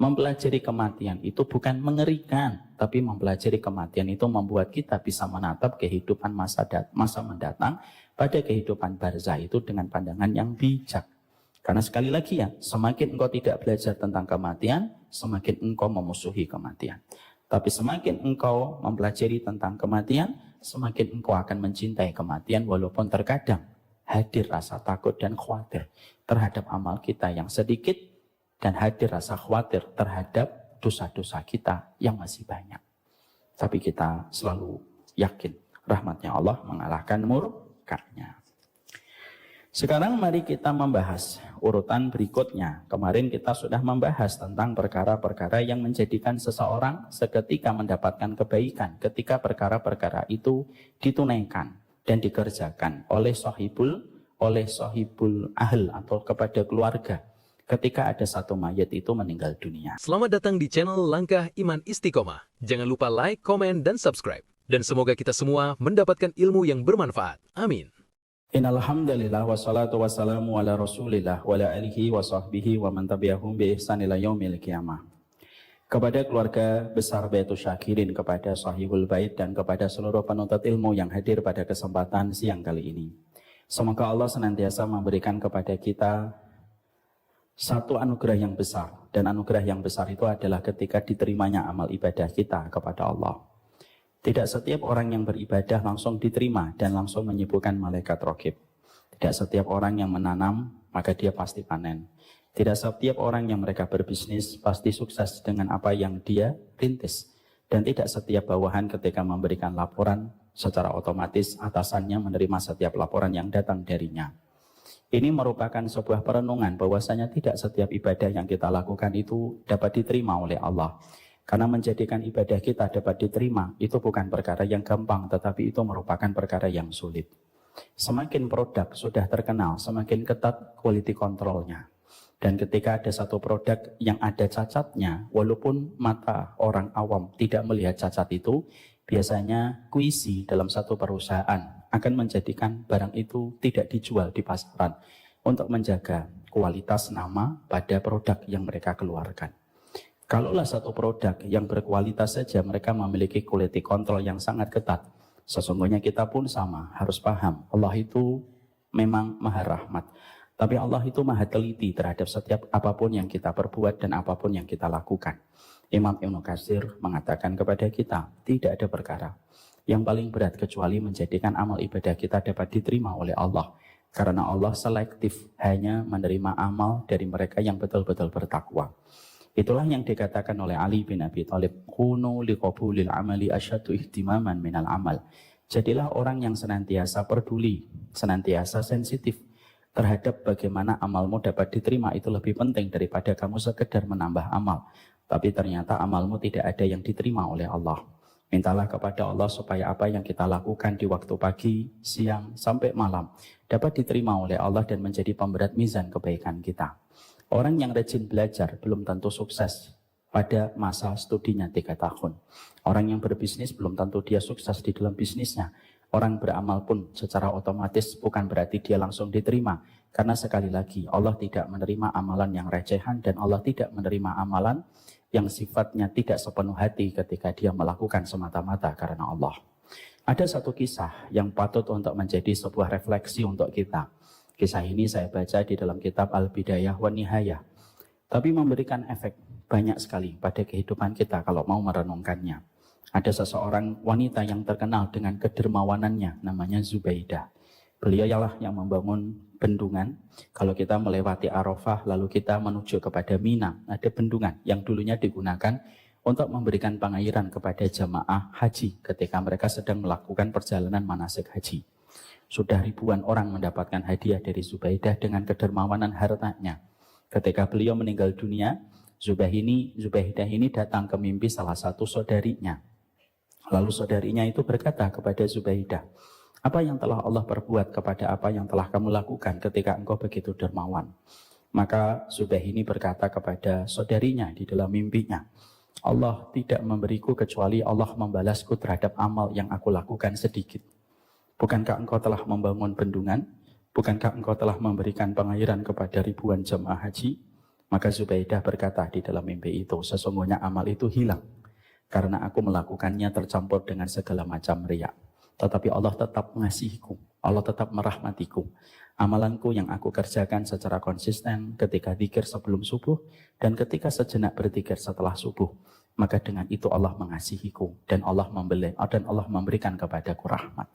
Mempelajari kematian itu bukan mengerikan, tapi mempelajari kematian itu membuat kita bisa menatap kehidupan masa mendatang pada kehidupan barzah itu dengan pandangan yang bijak. Karena sekali lagi ya, semakin engkau tidak belajar tentang kematian, semakin engkau memusuhi kematian. Tapi semakin engkau mempelajari tentang kematian, semakin engkau akan mencintai kematian, walaupun terkadang hadir rasa takut dan khawatir terhadap amal kita yang sedikit, dan hadir rasa khawatir terhadap dosa-dosa kita yang masih banyak. Tapi kita selalu yakin rahmatnya Allah mengalahkan murkanya. Sekarang mari kita membahas urutan berikutnya. Kemarin kita sudah membahas tentang perkara-perkara yang menjadikan seseorang seketika mendapatkan kebaikan ketika perkara-perkara itu ditunaikan dan dikerjakan oleh sahibul ahl atau kepada keluarga ketika ada satu mayat itu meninggal dunia. Selamat datang di channel Langkah Iman Istiqomah. Jangan lupa like, komen, dan subscribe. Dan semoga kita semua mendapatkan ilmu yang bermanfaat. Amin. Innalhamdulillah wassalatu wassalamu ala rasulillah wa ala alihi wa sahbihi wa man tabi'ahum bi ihsan ila yaumil qiyamah. Kepada keluarga besar Baitul Syakirin, kepada sahibul bait, dan kepada seluruh penuntut ilmu yang hadir pada kesempatan siang kali ini. Semoga Allah senantiasa memberikan kepada kita satu anugerah yang besar. Dan anugerah yang besar itu adalah ketika diterimanya amal ibadah kita kepada Allah. Tidak setiap orang yang beribadah langsung diterima dan langsung menyibukkan malaikat raqib. Tidak setiap orang yang menanam, maka dia pasti panen. Tidak setiap orang yang mereka berbisnis pasti sukses dengan apa yang dia rintis. Dan tidak setiap bawahan ketika memberikan laporan, secara otomatis atasannya menerima setiap laporan yang datang darinya. Ini merupakan sebuah perenungan bahwasanya tidak setiap ibadah yang kita lakukan itu dapat diterima oleh Allah. Karena menjadikan ibadah kita dapat diterima itu bukan perkara yang gampang, tetapi itu merupakan perkara yang sulit. Semakin produk sudah terkenal, semakin ketat quality controlnya. Dan ketika ada satu produk yang ada cacatnya, walaupun mata orang awam tidak melihat cacat itu, biasanya kuisi dalam satu perusahaan akan menjadikan barang itu tidak dijual di pasaran untuk menjaga kualitas nama pada produk yang mereka keluarkan. Kalaulah satu produk yang berkualitas saja mereka memiliki quality control yang sangat ketat, sesungguhnya kita pun sama, harus paham Allah itu memang maha rahmat, tapi Allah itu maha teliti terhadap setiap apapun yang kita perbuat dan apapun yang kita lakukan. Imam Ibnu Katsir mengatakan kepada kita, tidak ada perkara yang paling berat kecuali menjadikan amal ibadah kita dapat diterima oleh Allah. Karena Allah selektif hanya menerima amal dari mereka yang betul-betul bertakwa. Itulah yang dikatakan oleh Ali bin Abi Thalib, kunu liqabulil amali asyaddu ihtimaman minal amal. Jadilah orang yang senantiasa peduli, senantiasa sensitif terhadap bagaimana amalmu dapat diterima, itu lebih penting daripada kamu sekedar menambah amal. Tapi ternyata amalmu tidak ada yang diterima oleh Allah. Mintalah kepada Allah supaya apa yang kita lakukan di waktu pagi, siang, sampai malam dapat diterima oleh Allah dan menjadi pemberat mizan kebaikan kita. Orang yang rajin belajar belum tentu sukses pada masa studinya 3 tahun. Orang yang berbisnis belum tentu dia sukses di dalam bisnisnya. Orang beramal pun secara otomatis bukan berarti dia langsung diterima. Karena sekali lagi Allah tidak menerima amalan yang recehan dan Allah tidak menerima amalan yang sifatnya tidak sepenuh hati ketika dia melakukan semata-mata karena Allah. Ada satu kisah yang patut untuk menjadi sebuah refleksi untuk kita. Kisah ini saya baca di dalam kitab Al-Bidayah wa Nihayah. Tapi memberikan efek banyak sekali pada kehidupan kita kalau mau merenungkannya. Ada seseorang wanita yang terkenal dengan kedermawanannya, namanya Zubaidah. Beliau ialah yang membangun bendungan. Kalau kita melewati Arafah lalu kita menuju kepada Mina, ada bendungan yang dulunya digunakan untuk memberikan pengairan kepada jamaah haji ketika mereka sedang melakukan perjalanan manasik haji. Sudah ribuan orang mendapatkan hadiah dari Zubaidah dengan kedermawanan hartanya. Ketika beliau meninggal dunia, Zubaidah ini datang ke mimpi salah satu saudarinya. Lalu saudarinya itu berkata kepada Zubaidah, apa yang telah Allah perbuat kepada apa yang telah kamu lakukan ketika engkau begitu dermawan? Maka Zubaidah ini berkata kepada saudarinya di dalam mimpinya, Allah tidak memberiku kecuali Allah membalasku terhadap amal yang aku lakukan sedikit. Bukankah engkau telah membangun bendungan? Bukankah engkau telah memberikan pengairan kepada ribuan jemaah haji? Maka Zubaidah berkata di dalam mimpi itu, sesungguhnya amal itu hilang karena aku melakukannya tercampur dengan segala macam riya. Tetapi Allah tetap mengasihiku, Allah tetap merahmatiku. Amalanku yang aku kerjakan secara konsisten ketika zikir sebelum subuh dan ketika sejenak berzikir setelah subuh, maka dengan itu Allah mengasihiku dan Allah memberikan kepadaku rahmat.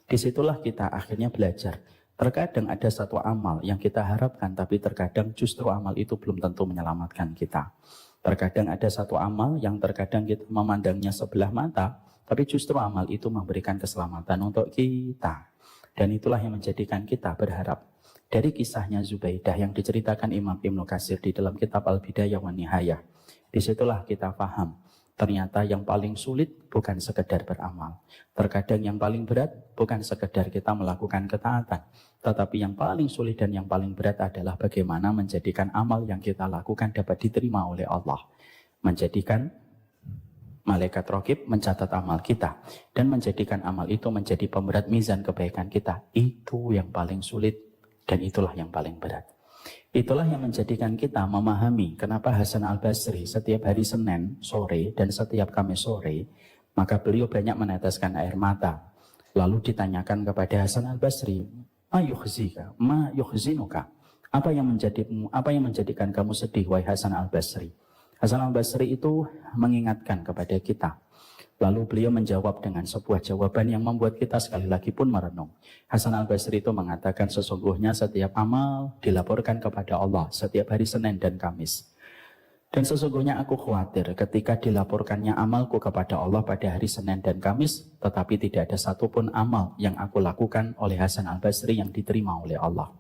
Disitulah kita akhirnya belajar. Terkadang ada satu amal yang kita harapkan, tapi terkadang justru amal itu belum tentu menyelamatkan kita. Terkadang ada satu amal yang terkadang kita memandangnya sebelah mata, tapi justru amal itu memberikan keselamatan untuk kita. Dan itulah yang menjadikan kita berharap. Dari kisahnya Zubaidah yang diceritakan Imam Ibnu Katsir di dalam kitab Al-Bidayah wa Nihayah, disitulah kita paham. Ternyata yang paling sulit bukan sekedar beramal. Terkadang yang paling berat bukan sekedar kita melakukan ketaatan. Tetapi yang paling sulit dan yang paling berat adalah bagaimana menjadikan amal yang kita lakukan dapat diterima oleh Allah. Menjadikan malaikat raqib mencatat amal kita. Dan menjadikan amal itu menjadi pemberat mizan kebaikan kita. Itu yang paling sulit dan itulah yang paling berat. Itulah yang menjadikan kita memahami kenapa Hasan Al-Basri setiap hari Senin sore dan setiap Kamis sore, maka beliau banyak meneteskan air mata. Lalu ditanyakan kepada Hasan Al-Basri, ma yuhzinuka? Apa yang menjadikan kamu sedih, wahai Hasan Al-Basri? Hasan Al-Basri itu mengingatkan kepada kita. Lalu beliau menjawab dengan sebuah jawaban yang membuat kita sekali lagi pun merenung. Hasan Al-Basri itu mengatakan sesungguhnya setiap amal dilaporkan kepada Allah setiap hari Senin dan Kamis. Dan sesungguhnya aku khawatir ketika dilaporkannya amalku kepada Allah pada hari Senin dan Kamis, tetapi tidak ada satupun amal yang aku lakukan oleh Hasan Al-Basri yang diterima oleh Allah.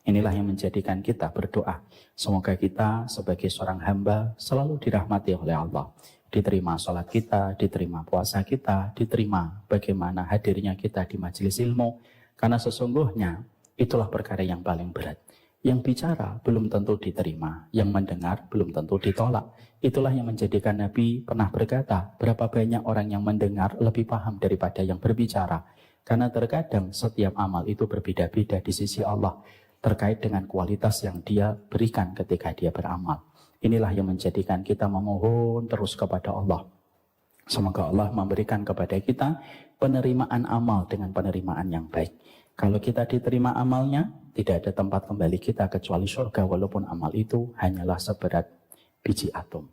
Inilah yang menjadikan kita berdoa. Semoga kita sebagai seorang hamba selalu dirahmati oleh Allah. Diterima sholat kita, diterima puasa kita, diterima bagaimana hadirnya kita di majelis ilmu. Karena sesungguhnya itulah perkara yang paling berat. Yang bicara belum tentu diterima, yang mendengar belum tentu ditolak. Itulah yang menjadikan Nabi pernah berkata, berapa banyak orang yang mendengar lebih paham daripada yang berbicara. Karena terkadang setiap amal itu berbeda-beda di sisi Allah, terkait dengan kualitas yang dia berikan ketika dia beramal. Inilah yang menjadikan kita memohon terus kepada Allah. Semoga Allah memberikan kepada kita penerimaan amal dengan penerimaan yang baik. Kalau kita diterima amalnya, tidak ada tempat kembali kita kecuali surga, walaupun amal itu hanyalah seberat biji atom.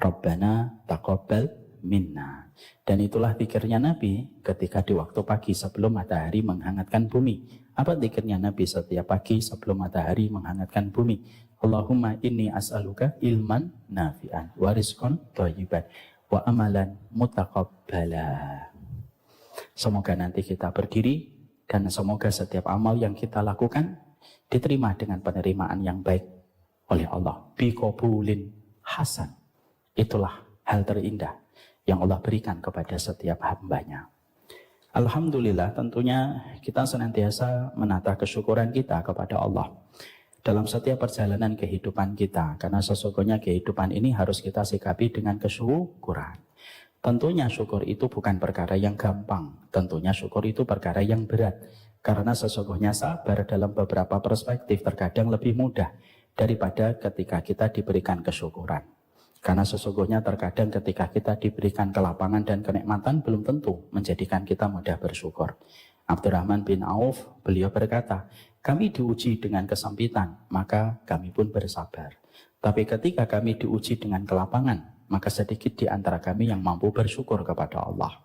Rabbana taqabbal minna. Dan itulah zikirnya Nabi ketika di waktu pagi sebelum matahari menghangatkan bumi. Apa zikirnya Nabi setiap pagi sebelum matahari menghangatkan bumi? Allahumma inni as'aluka ilman nafi'an wa rizqan thayyiban wa amalan mutaqabbala. Semoga nanti kita berdiri dan semoga setiap amal yang kita lakukan diterima dengan penerimaan yang baik oleh Allah. Biqabulin hasan. Itulah hal terindah yang Allah berikan kepada setiap hambanya. Alhamdulillah, tentunya kita senantiasa menata kesyukuran kita kepada Allah dalam setiap perjalanan kehidupan kita, karena sesungguhnya kehidupan ini harus kita sikapi dengan kesyukuran. Tentunya syukur itu bukan perkara yang gampang, tentunya syukur itu perkara yang berat, karena sesungguhnya sabar dalam beberapa perspektif terkadang lebih mudah daripada ketika kita diberikan kesyukuran. Karena sesungguhnya terkadang ketika kita diberikan kelapangan dan kenikmatan belum tentu menjadikan kita mudah bersyukur. Abdurrahman bin Auf, beliau berkata, kami diuji dengan kesempitan, maka kami pun bersabar. Tapi ketika kami diuji dengan kelapangan, maka sedikit di antara kami yang mampu bersyukur kepada Allah.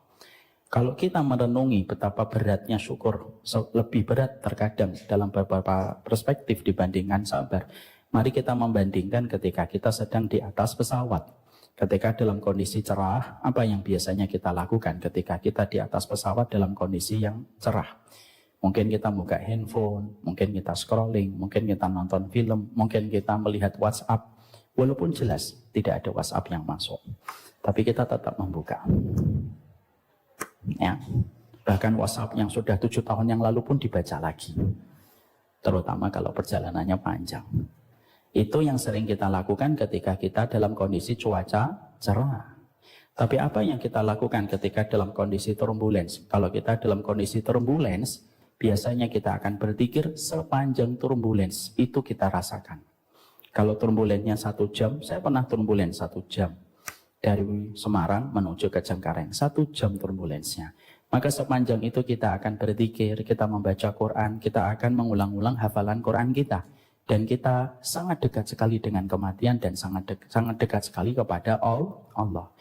Kalau kita merenungi betapa beratnya syukur, lebih berat terkadang dalam beberapa perspektif dibandingkan sabar, mari kita membandingkan ketika kita sedang di atas pesawat. Ketika dalam kondisi cerah, apa yang biasanya kita lakukan ketika kita di atas pesawat dalam kondisi yang cerah? Mungkin kita buka handphone, mungkin kita scrolling, mungkin kita nonton film, mungkin kita melihat WhatsApp. Walaupun jelas tidak ada WhatsApp yang masuk, tapi kita tetap membuka. Ya, bahkan WhatsApp yang sudah 7 tahun yang lalu pun dibaca lagi. Terutama kalau perjalanannya panjang. Itu yang sering kita lakukan ketika kita dalam kondisi cuaca cerah. Tapi apa yang kita lakukan ketika dalam kondisi turbulence? Kalau kita dalam kondisi turbulence, biasanya kita akan berzikir sepanjang turbulence. Itu kita rasakan. Kalau turbulennya 1 jam, saya pernah turbulen 1 jam. Dari Semarang menuju ke Cengkareng, 1 jam turbulensnya. Maka sepanjang itu kita akan berzikir, kita membaca Quran, kita akan mengulang-ulang hafalan Quran kita. Dan kita sangat dekat sekali dengan kematian dan sangat dekat sekali kepada Allah.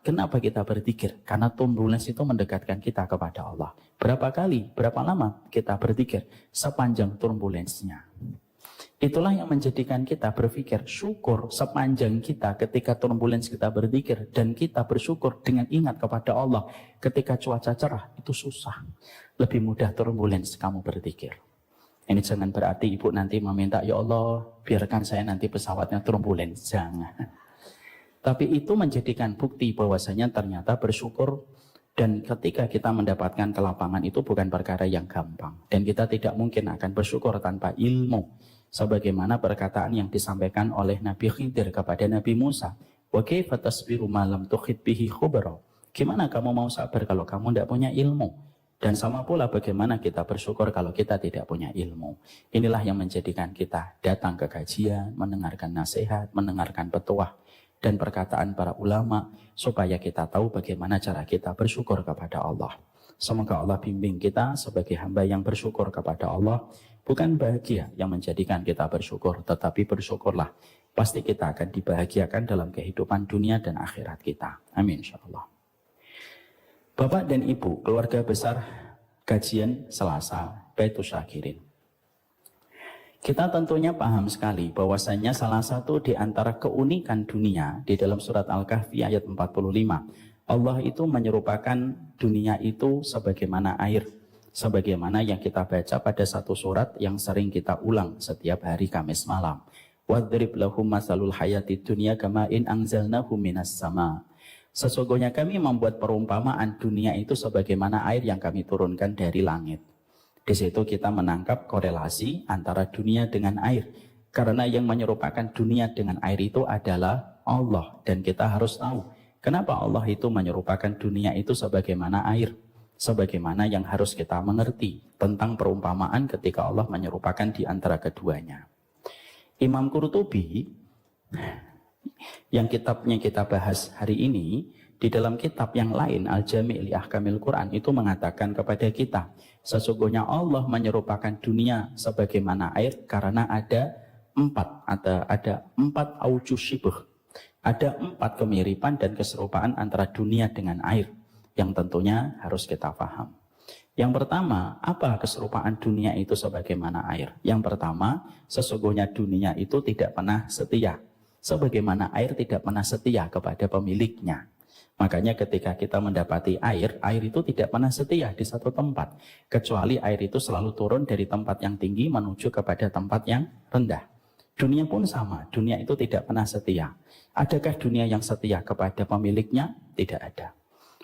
Kenapa kita berzikir? Karena turbulens itu mendekatkan kita kepada Allah. Berapa kali, berapa lama kita berzikir? Sepanjang turbulensnya. Itulah yang menjadikan kita berpikir syukur sepanjang kita ketika turbulens kita berzikir dan kita bersyukur dengan ingat kepada Allah. Ketika cuaca cerah itu susah. Lebih mudah turbulens kamu berzikir. Ini jangan berarti ibu nanti meminta, ya Allah biarkan saya nanti pesawatnya turbulens. Jangan. Tapi itu menjadikan bukti bahwasanya ternyata bersyukur. Dan ketika kita mendapatkan kelapangan itu bukan perkara yang gampang. Dan kita tidak mungkin akan bersyukur tanpa ilmu. Sebagaimana perkataan yang disampaikan oleh Nabi Khidir kepada Nabi Musa. Wa kaifa tasbiru ma lam tuhit bihi khubra. Gimana kamu mau sabar kalau kamu tidak punya ilmu? Dan sama pula bagaimana kita bersyukur kalau kita tidak punya ilmu. Inilah yang menjadikan kita datang ke kajian, mendengarkan nasihat, mendengarkan petuah dan perkataan para ulama supaya kita tahu bagaimana cara kita bersyukur kepada Allah. Semoga Allah bimbing kita sebagai hamba yang bersyukur kepada Allah. Bukan bahagia yang menjadikan kita bersyukur, tetapi bersyukurlah. Pasti kita akan dibahagiakan dalam kehidupan dunia dan akhirat kita. Amin insyaallah. Bapak dan Ibu, keluarga besar kajian Selasa, Baitus Syakirin. Kita tentunya paham sekali bahwasanya salah satu di antara keunikan dunia di dalam surat Al-Kahfi ayat 45. Allah itu menyerupakan dunia itu sebagaimana air. Sebagaimana yang kita baca pada satu surat yang sering kita ulang setiap hari Kamis malam. Wadrib lahum masalul hayati dunya kama'in anzalnahu minas sama. Sesungguhnya kami membuat perumpamaan dunia itu sebagaimana air yang kami turunkan dari langit. Di situ kita menangkap korelasi antara dunia dengan air. Karena yang menyerupakan dunia dengan air itu adalah Allah. Dan kita harus tahu kenapa Allah itu menyerupakan dunia itu sebagaimana air. Sebagaimana yang harus kita mengerti tentang perumpamaan ketika Allah menyerupakan di antara keduanya. Imam Qurtubi yang kitabnya kita bahas hari ini, di dalam kitab yang lain Al-Jami' li Ahkamil Quran itu mengatakan kepada kita, sesungguhnya Allah menyerupakan dunia sebagaimana air karena ada empat aujuh syibh. Ada 4 kemiripan dan keserupaan antara dunia dengan air yang tentunya harus kita paham. Yang pertama, apa keserupaan dunia itu sebagaimana air? Yang pertama, sesungguhnya dunia itu tidak pernah setia. Sebagaimana air tidak pernah setia kepada pemiliknya. Makanya ketika kita mendapati air itu tidak pernah setia di satu tempat. Kecuali air itu selalu turun dari tempat yang tinggi menuju kepada tempat yang rendah. Dunia pun sama, dunia itu tidak pernah setia. Adakah dunia yang setia kepada pemiliknya? Tidak ada.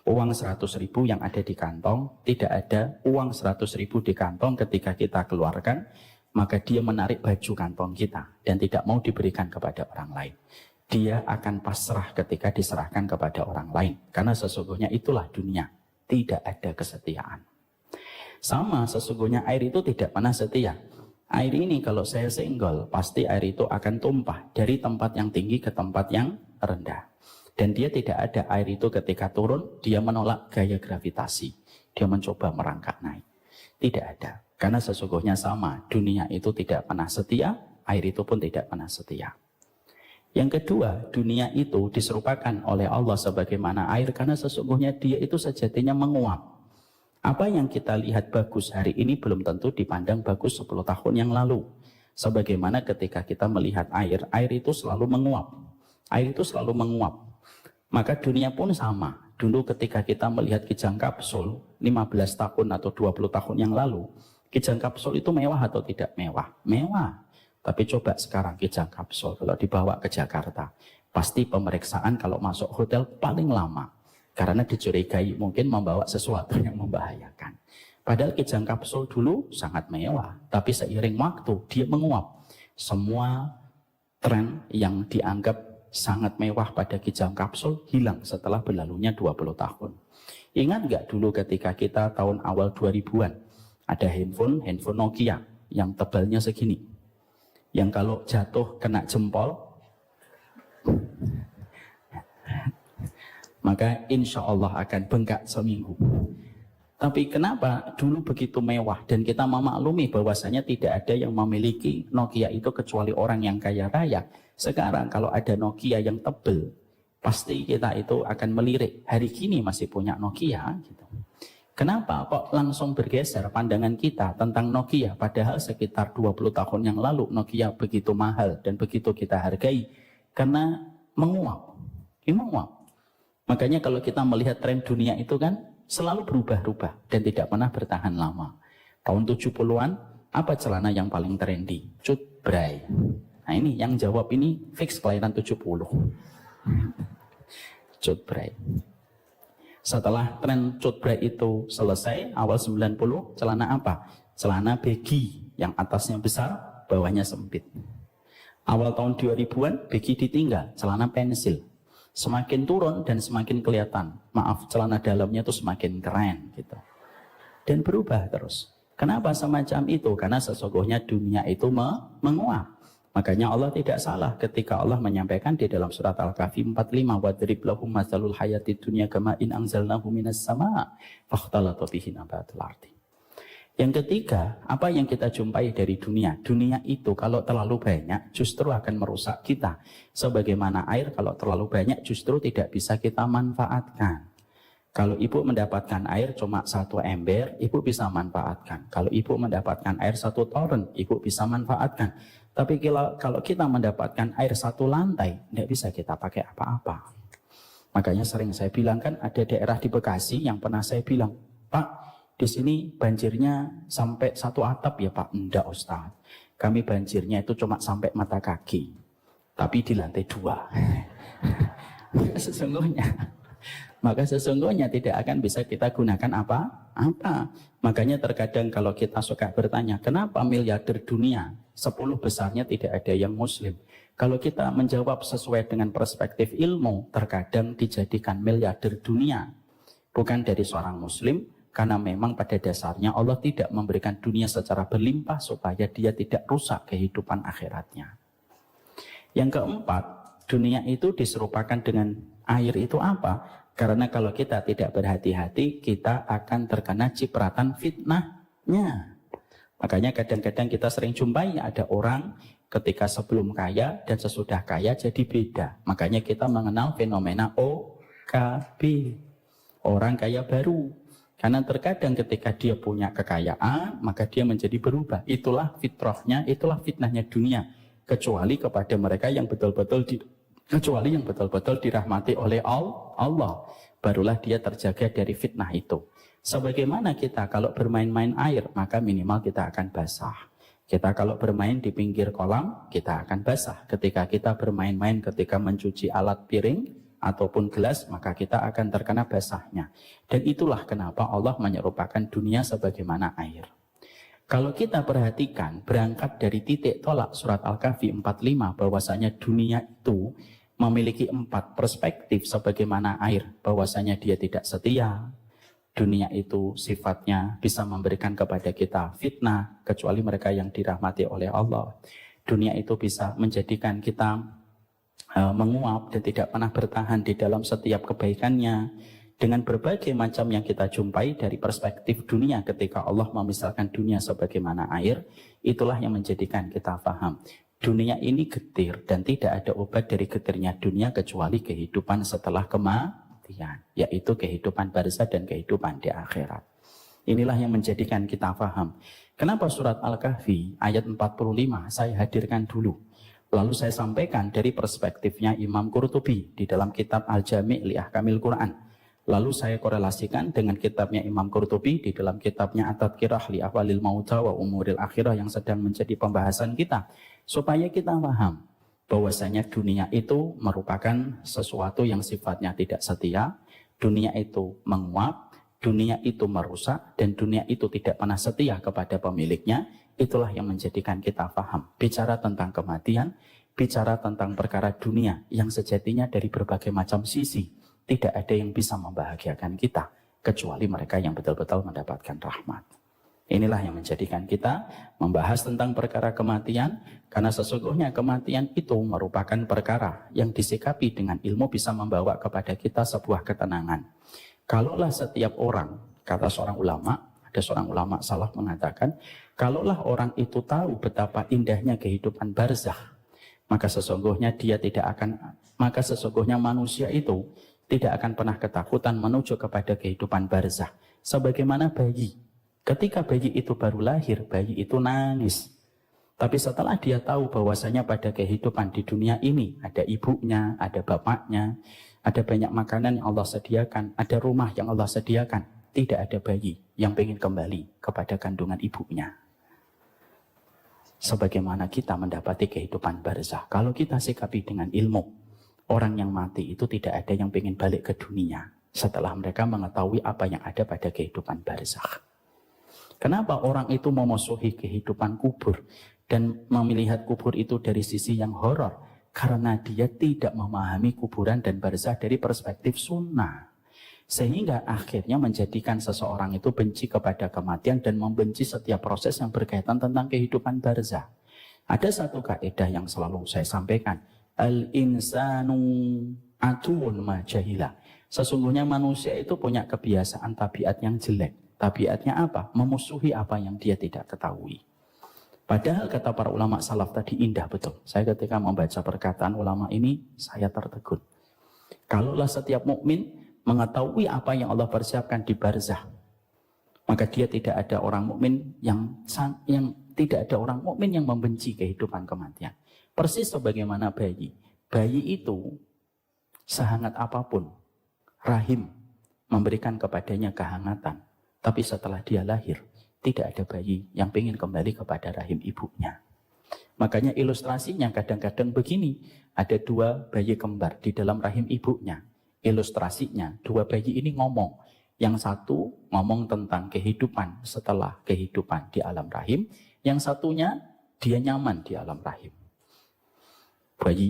Uang 100.000 yang ada di kantong, tidak ada uang 100.000 di kantong ketika kita keluarkan, maka dia menarik baju kantong kita dan tidak mau diberikan kepada orang lain. Dia akan pasrah ketika diserahkan kepada orang lain, karena sesungguhnya itulah dunia, tidak ada kesetiaan. Sama sesungguhnya air itu tidak pernah setia. Air ini kalau saya senggol, pasti air itu akan tumpah dari tempat yang tinggi ke tempat yang rendah. Dan dia tidak ada air itu ketika turun, dia menolak gaya gravitasi. Dia mencoba merangkak naik. Tidak ada. Karena sesungguhnya sama, dunia itu tidak pernah setia, air itu pun tidak pernah setia. Yang kedua, dunia itu diserupakan oleh Allah sebagaimana air, karena sesungguhnya dia itu sejatinya menguap. Apa yang kita lihat bagus hari ini belum tentu dipandang bagus 10 tahun yang lalu. Sebagaimana ketika kita melihat air itu selalu menguap. Air itu selalu menguap. Maka dunia pun sama. Dulu ketika kita melihat kijang kapsul 15 tahun atau 20 tahun yang lalu, kijang kapsul itu mewah atau tidak mewah? Mewah. Tapi coba sekarang kijang kapsul kalau dibawa ke Jakarta, pasti pemeriksaan kalau masuk hotel paling lama. Karena dicurigai mungkin membawa sesuatu yang membahayakan. Padahal kijang kapsul dulu sangat mewah, tapi seiring waktu dia menguap. Semua tren yang dianggap sangat mewah pada kijang kapsul hilang setelah berlalunya 20 tahun. Ingat nggak dulu ketika kita tahun awal 2000-an ada handphone Nokia yang tebalnya segini. yang kalau jatuh kena jempol, maka insya Allah akan bengkak seminggu. Tapi kenapa dulu begitu mewah dan kita memaklumi bahwasanya tidak ada yang memiliki Nokia itu kecuali orang yang kaya raya. Sekarang kalau ada Nokia yang tebel, pasti kita itu akan melirik. Hari kini masih punya Nokia gitu. Kenapa kok langsung bergeser pandangan kita tentang Nokia, padahal sekitar 20 tahun yang lalu Nokia begitu mahal dan begitu kita hargai? Karena menguap. Makanya kalau kita melihat tren dunia itu kan selalu berubah-ubah dan tidak pernah bertahan lama. Tahun 70-an, apa celana yang paling trendy? Cut Bray. Nah ini yang jawab ini fix kelahiran 70. Cut Bray. Setelah tren cut bray itu selesai, awal 90, celana apa? Celana baggy, yang atasnya besar, bawahnya sempit. Awal tahun 2000-an, baggy ditinggal, celana pensil. Semakin turun dan semakin kelihatan. Maaf, celana dalamnya itu semakin keren gitu. Dan berubah terus. Kenapa semacam itu? Karena sesungguhnya dunia itu menguap. Makanya Allah tidak salah ketika Allah menyampaikan di dalam surat Al-Kahfi 45, wadrib lahum matsalul hayatid dunya kama in anzalnahu minas sama' fakhtalata bihi nabatul ardi. Yang ketiga, apa yang kita jumpai dari dunia? Dunia itu kalau terlalu banyak justru akan merusak kita. Sebagaimana air kalau terlalu banyak justru tidak bisa kita manfaatkan. Kalau ibu mendapatkan air cuma 1 ember, ibu bisa manfaatkan. Kalau ibu mendapatkan air 1 toren, ibu bisa manfaatkan. Tapi kalau kita mendapatkan air 1 lantai, tidak bisa kita pakai apa-apa. Makanya sering saya bilang kan ada daerah di Bekasi yang pernah saya bilang, Pak, di sini banjirnya sampai 1 atap ya Pak? Enggak Ustaz, kami banjirnya itu cuma sampai mata kaki, tapi di lantai 2. Maka sesungguhnya tidak akan bisa kita gunakan apa-apa. Makanya terkadang kalau kita suka bertanya, kenapa miliarder dunia 10 besarnya tidak ada yang muslim? Kalau kita menjawab sesuai dengan perspektif ilmu, terkadang dijadikan miliarder dunia bukan dari seorang muslim, karena memang pada dasarnya Allah tidak memberikan dunia secara berlimpah supaya dia tidak rusak kehidupan akhiratnya. Yang keempat, dunia itu diserupakan dengan air itu apa? Karena kalau kita tidak berhati-hati, kita akan terkena cipratan fitnahnya. Makanya kadang-kadang kita sering jumpai ada orang ketika sebelum kaya dan sesudah kaya jadi beda. Makanya kita mengenal fenomena OKB, orang kaya baru. Karena terkadang ketika dia punya kekayaan, maka dia menjadi berubah. Itulah fitrahnya, itulah fitnahnya dunia. Kecuali kepada mereka yang betul-betul dirahmati oleh Allah, barulah dia terjaga dari fitnah itu. Sebagaimana kita kalau bermain-main air, maka minimal kita akan basah. Kita kalau bermain di pinggir kolam, kita akan basah. Ketika kita bermain-main, ketika mencuci alat piring ataupun gelas, maka kita akan terkena basahnya. Dan itulah kenapa Allah menyerupakan dunia sebagaimana air. Kalau kita perhatikan, berangkat dari titik tolak surat Al-Kahfi 45, bahwasanya dunia itu memiliki 4 perspektif sebagaimana air, bahwasanya dia tidak setia. Dunia itu sifatnya bisa memberikan kepada kita fitnah, kecuali mereka yang dirahmati oleh Allah. Dunia itu bisa menjadikan kita menguap dan tidak pernah bertahan di dalam setiap kebaikannya. Dengan berbagai macam yang kita jumpai dari perspektif dunia ketika Allah memisahkan dunia sebagaimana air, itulah yang menjadikan kita paham. Dunia ini getir dan tidak ada obat dari getirnya dunia kecuali kehidupan setelah kematian, yaitu kehidupan barzah dan kehidupan di akhirat. Inilah yang menjadikan kita paham. Kenapa surat Al-Kahfi ayat 45 saya hadirkan dulu. Lalu saya sampaikan dari perspektifnya Imam Qurtubi di dalam kitab Al-Jami' li Ahkamil Quran. Lalu saya korelasikan dengan kitabnya Imam Qurtubi di dalam kitabnya At-Tadhkirah li Ahwalil Mauta wa Umuril Akhirah yang sedang menjadi pembahasan kita. Supaya kita paham bahwasanya dunia itu merupakan sesuatu yang sifatnya tidak setia, dunia itu menguap, dunia itu merusak, dan dunia itu tidak pernah setia kepada pemiliknya. Itulah yang menjadikan kita paham. Bicara tentang kematian, bicara tentang perkara dunia yang sejatinya dari berbagai macam sisi tidak ada yang bisa membahagiakan kita kecuali mereka yang betul-betul mendapatkan rahmat. Inilah yang menjadikan kita membahas tentang perkara kematian, karena sesungguhnya kematian itu merupakan perkara yang disikapi dengan ilmu bisa membawa kepada kita sebuah ketenangan. Kalaulah setiap orang, kata seorang ulama, ada seorang ulama salaf mengatakan, kalaulah orang itu tahu betapa indahnya kehidupan barzakh, maka sesungguhnya manusia itu tidak akan pernah ketakutan menuju kepada kehidupan barzakh. Sebagaimana bayi, ketika bayi itu baru lahir, bayi itu nangis. Tapi setelah dia tahu bahwasanya pada kehidupan di dunia ini ada ibunya, ada bapaknya, ada banyak makanan yang Allah sediakan, ada rumah yang Allah sediakan, tidak ada bayi yang ingin kembali kepada kandungan ibunya. Sebagaimana kita mendapati kehidupan barzakh, kalau kita sikapi dengan ilmu, orang yang mati itu tidak ada yang ingin balik ke dunia setelah mereka mengetahui apa yang ada pada kehidupan barzakh. Kenapa orang itu memusuhi kehidupan kubur dan melihat kubur itu dari sisi yang horor? Karena dia tidak memahami kuburan dan barzakh dari perspektif sunnah. Sehingga akhirnya menjadikan seseorang itu benci kepada kematian dan membenci setiap proses yang berkaitan tentang kehidupan barzakh. Ada satu kaidah yang selalu saya sampaikan. Al-insanu atuun ma jahila. Sesungguhnya manusia itu punya kebiasaan tabiat yang jelek. Tabiatnya apa? Memusuhi apa yang dia tidak ketahui. Padahal kata para ulama salaf tadi indah betul. Saya ketika membaca perkataan ulama ini, saya tertegun. Kalaulah setiap mukmin mengetahui apa yang Allah persiapkan di barzakh, maka dia tidak ada orang mukmin yang tidak ada orang mukmin yang membenci kehidupan kematian. Persis sebagaimana bayi. Bayi itu sehangat apapun rahim memberikan kepadanya kehangatan. Tapi setelah dia lahir, tidak ada bayi yang ingin kembali kepada rahim ibunya. Makanya ilustrasinya kadang-kadang begini. Ada dua bayi kembar di dalam rahim ibunya. Ilustrasinya, dua bayi ini ngomong. Yang satu ngomong tentang kehidupan setelah kehidupan di alam rahim. Yang satunya, dia nyaman di alam rahim.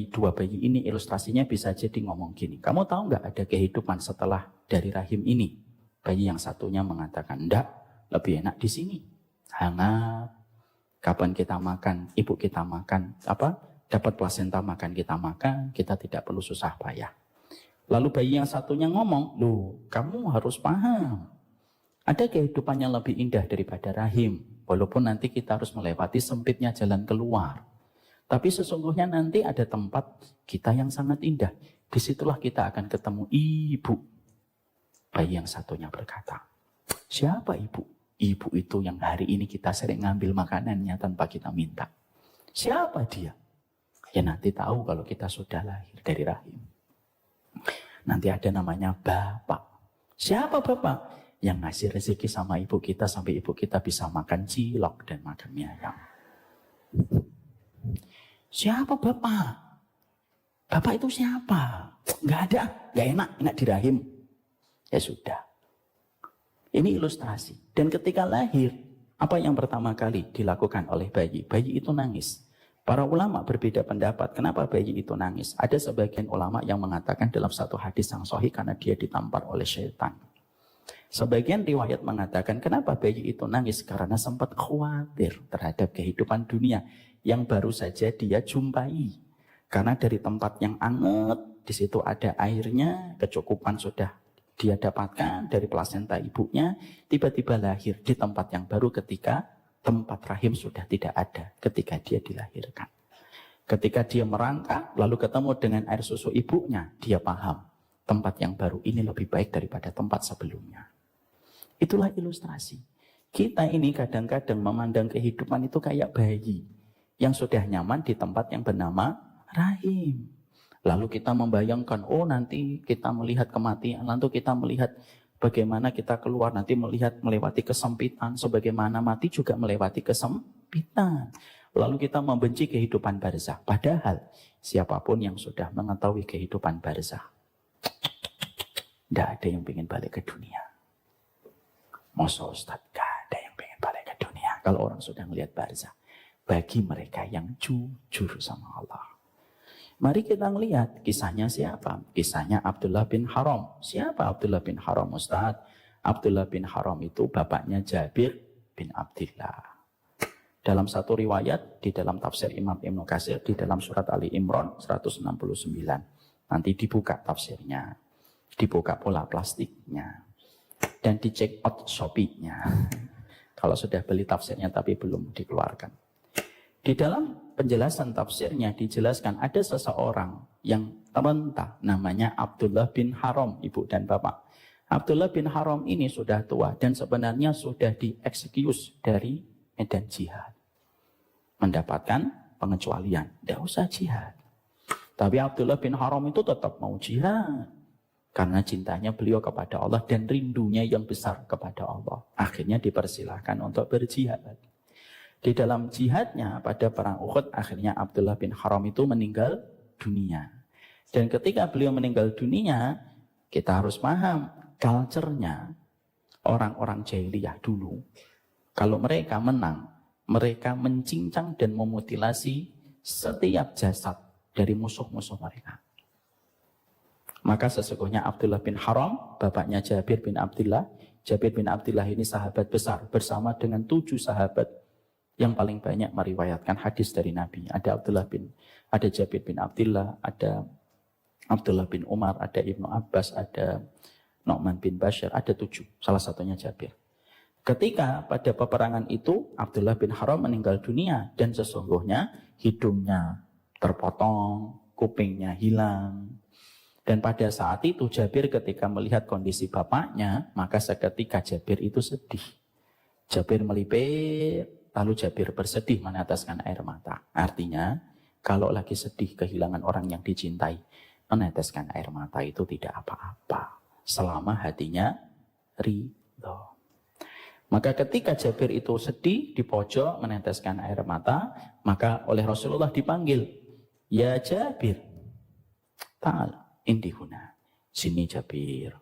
Dua bayi ini ilustrasinya bisa jadi ngomong gini. Kamu tahu nggak ada kehidupan setelah dari rahim ini? Bayi yang satunya mengatakan, enggak, lebih enak di sini. Hangat. Kapan kita makan, ibu kita makan, dapat plasenta makan, kita tidak perlu susah payah. Lalu bayi yang satunya ngomong, loh, kamu harus paham. Ada kehidupan yang lebih indah daripada rahim. Walaupun nanti kita harus melewati sempitnya jalan keluar. Tapi sesungguhnya nanti ada tempat kita yang sangat indah. Disitulah kita akan ketemu ibu. Bayi yang satunya berkata, siapa ibu? Ibu itu yang hari ini kita sering ngambil makanannya tanpa kita minta. Siapa dia? Ya nanti tahu kalau kita sudah lahir dari rahim. Nanti ada namanya bapak. Siapa bapak? Yang ngasih rezeki sama ibu kita sampai ibu kita bisa makan cilok dan makan mie ayam. Siapa bapak? Bapak itu siapa? Nggak ada, nggak enak di rahim. Ya sudah. Ini ilustrasi. Dan ketika lahir, apa yang pertama kali dilakukan oleh bayi? Bayi itu nangis. Para ulama berbeda pendapat. Kenapa bayi itu nangis? Ada sebagian ulama yang mengatakan dalam satu hadis yang sahih karena dia ditampar oleh syaitan. Sebagian riwayat mengatakan kenapa bayi itu nangis? Karena sempat khawatir terhadap kehidupan dunia yang baru saja dia jumpai. Karena dari tempat yang anget, di situ ada airnya, kecukupan sudah dia dapatkan dari plasenta ibunya, tiba-tiba lahir di tempat yang baru ketika tempat rahim sudah tidak ada ketika dia dilahirkan. Ketika dia merangkak, lalu ketemu dengan air susu ibunya, dia paham tempat yang baru ini lebih baik daripada tempat sebelumnya. Itulah ilustrasi. Kita ini kadang-kadang memandang kehidupan itu kayak bayi yang sudah nyaman di tempat yang bernama rahim. Lalu kita membayangkan, oh nanti kita melihat kematian, lalu kita melihat bagaimana kita keluar, nanti melihat melewati kesempitan, sebagaimana mati juga melewati kesempitan. Lalu kita membenci kehidupan barzakh. Padahal siapapun yang sudah mengetahui kehidupan barzakh, tidak ada yang ingin balik ke dunia. Masa Ustaz, gak ada yang ingin balik ke dunia. Kalau orang sudah melihat barzakh, bagi mereka yang jujur sama Allah. Mari kita lihat kisahnya siapa? Kisahnya Abdullah bin Haram. Siapa Abdullah bin Haram, Ustaz? Abdullah bin Haram itu bapaknya Jabir bin Abdillah. Dalam satu riwayat, di dalam tafsir Imam Ibnu Katsir, di dalam surat Ali Imran 169. Nanti dibuka tafsirnya, dibuka pola plastiknya, dan dicek out Shopee-nya. Kalau sudah beli tafsirnya tapi belum dikeluarkan. Di dalam penjelasan tafsirnya dijelaskan ada seseorang yang terentah namanya Abdullah bin Haram, ibu dan bapak. Abdullah bin Haram ini sudah tua dan sebenarnya sudah dieksekius dari medan jihad. Mendapatkan pengecualian, tidak usah jihad. Tapi Abdullah bin Haram itu tetap mau jihad. Karena cintanya beliau kepada Allah dan rindunya yang besar kepada Allah. Akhirnya dipersilahkan untuk berjihad. Di dalam jihadnya pada perang Uhud, akhirnya Abdullah bin Haram itu meninggal dunia. Dan ketika beliau meninggal dunia, kita harus paham culture-nya orang-orang jahiliyah dulu. Kalau mereka menang, mereka mencincang dan memutilasi setiap jasad dari musuh-musuh mereka. Maka sesungguhnya Abdullah bin Haram, bapaknya Jabir bin Abdillah. Jabir bin Abdillah ini sahabat besar bersama dengan 7 sahabat yang paling banyak meriwayatkan hadis dari Nabi. Ada Jabir bin Abdillah, ada Abdullah bin Umar, ada Ibnu Abbas, ada Nu'man bin Bashir, ada 7. Salah satunya Jabir. Ketika pada peperangan itu Abdullah bin Haram meninggal dunia dan sesungguhnya hidungnya terpotong, kupingnya hilang. Dan pada saat itu Jabir ketika melihat kondisi bapaknya, maka seketika Jabir itu sedih. Jabir melipir, lalu Jabir bersedih meneteskan air mata. Artinya kalau lagi sedih kehilangan orang yang dicintai, meneteskan air mata itu tidak apa-apa selama hatinya ridho. Maka ketika Jabir itu sedih di pojok meneteskan air mata, maka oleh Rasulullah dipanggil, "Ya Jabir, ta'al indihuna." Sini Jabir.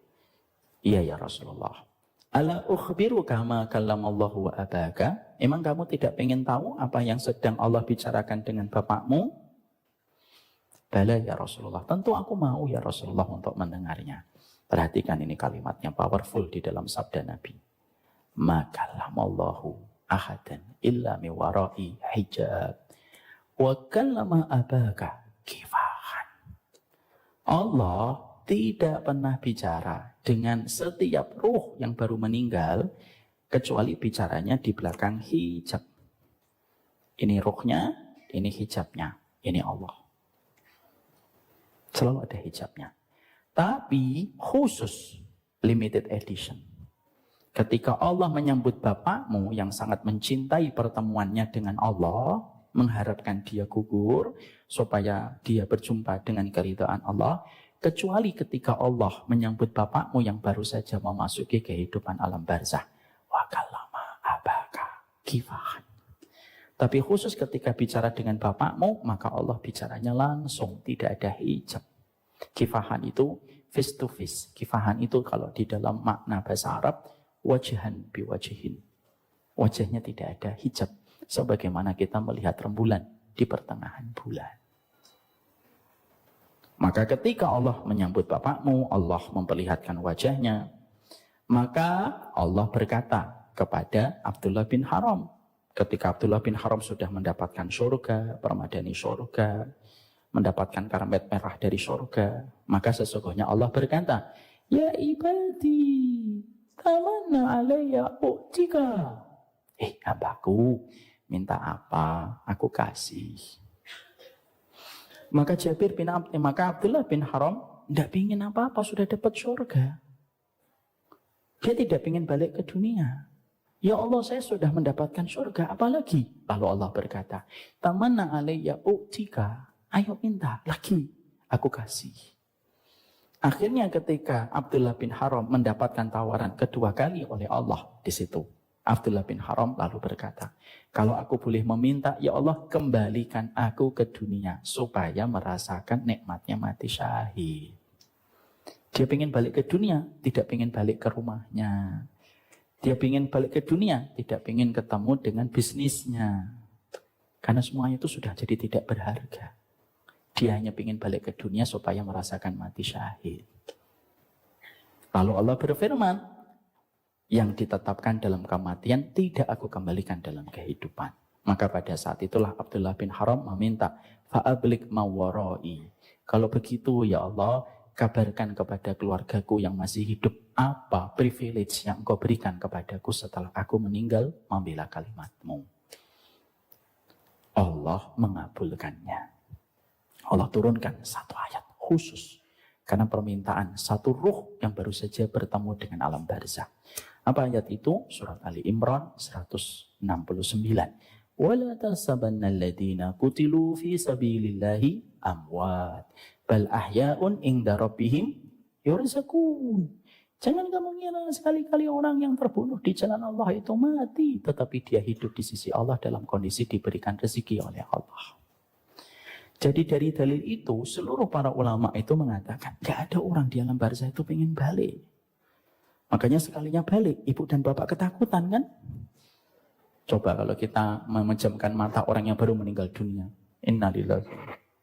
Iya ya Rasulullah. "Ala ukhbiruka ma kallamallahu wa abaka?" Emang kamu tidak ingin tahu apa yang sedang Allah bicarakan dengan bapakmu? "Bala ya Rasulullah." Tentu aku mau ya Rasulullah untuk mendengarnya. Perhatikan ini kalimatnya powerful di dalam sabda Nabi. "Ma kallamallahu ahadan illa mi warai hijab wa kallama abaka kifahan." Allah tidak pernah bicara dengan setiap ruh yang baru meninggal kecuali bicaranya di belakang hijab. Ini ruhnya, ini hijabnya, ini Allah. Selalu ada hijabnya. Tapi khusus limited edition. Ketika Allah menyambut bapakmu yang sangat mencintai pertemuannya dengan Allah, mengharapkan dia gugur supaya dia berjumpa dengan keridhaan Allah, kecuali ketika Allah menyambut bapakmu yang baru saja memasuki kehidupan alam barzah. Wa kallama abaka kifahan. Tapi khusus ketika bicara dengan bapakmu, maka Allah bicaranya langsung, tidak ada hijab. Kifahan itu face to face. Kifahan itu kalau di dalam makna bahasa Arab, wajahan biwajihin. Wajahnya tidak ada hijab. Sebagaimana kita melihat rembulan di pertengahan bulan. Maka ketika Allah menyambut bapakmu, Allah memperlihatkan wajahnya. Maka Allah berkata kepada Abdullah bin Haram. Ketika Abdullah bin Haram sudah mendapatkan surga, permadani surga, mendapatkan karpet merah dari surga, maka sesungguhnya Allah berkata, "Ya ibadi, tamanna alayya u'tika." Hambaku, minta apa? Aku kasih. Maka Abdullah bin Haram tidak ingin apa-apa, sudah dapat surga. Dia tidak ingin balik ke dunia. Ya Allah, saya sudah mendapatkan surga, apalagi? Lalu Allah berkata, "Tamanna alayya u'tika." Ayo minta lagi, aku kasih. Akhirnya ketika Abdullah bin Haram mendapatkan tawaran kedua kali oleh Allah di situ, Abdullah bin Haram lalu berkata, "Kalau aku boleh meminta, ya Allah kembalikan aku ke dunia supaya merasakan nikmatnya mati syahid." Dia ingin balik ke dunia, tidak ingin balik ke rumahnya. Dia ingin balik ke dunia, tidak ingin ketemu dengan bisnisnya. Karena semuanya itu sudah jadi tidak berharga. Dia hanya ingin balik ke dunia supaya merasakan mati syahid. Lalu Allah berfirman, yang ditetapkan dalam kematian tidak aku kembalikan dalam kehidupan. Maka pada saat itulah Abdullah bin Haram meminta, fa'ablik mawaroi. Kalau begitu ya Allah, kabarkan kepada keluargaku yang masih hidup apa privilege yang engkau berikan kepadaku setelah aku meninggal membela kalimatmu. Allah mengabulkannya. Allah turunkan satu ayat khusus karena permintaan satu ruh yang baru saja bertemu dengan alam barzakh. Apa ayat itu? Surat Ali Imran 169. Wala tasabanna alladhina qutilu fi sabilillahi amwat bal ahya'un inda rabbihim yurzaqun. Jangan kamu ngira sekali-kali orang yang terbunuh di jalan Allah itu mati, tetapi dia hidup di sisi Allah dalam kondisi diberikan rezeki oleh Allah. Jadi dari dalil itu seluruh para ulama itu mengatakan gak ada orang di alam barzakh itu pengen balik. Makanya sekalinya balik, ibu dan bapak ketakutan kan? Coba kalau kita memejamkan mata orang yang baru meninggal dunia. Innalillahi.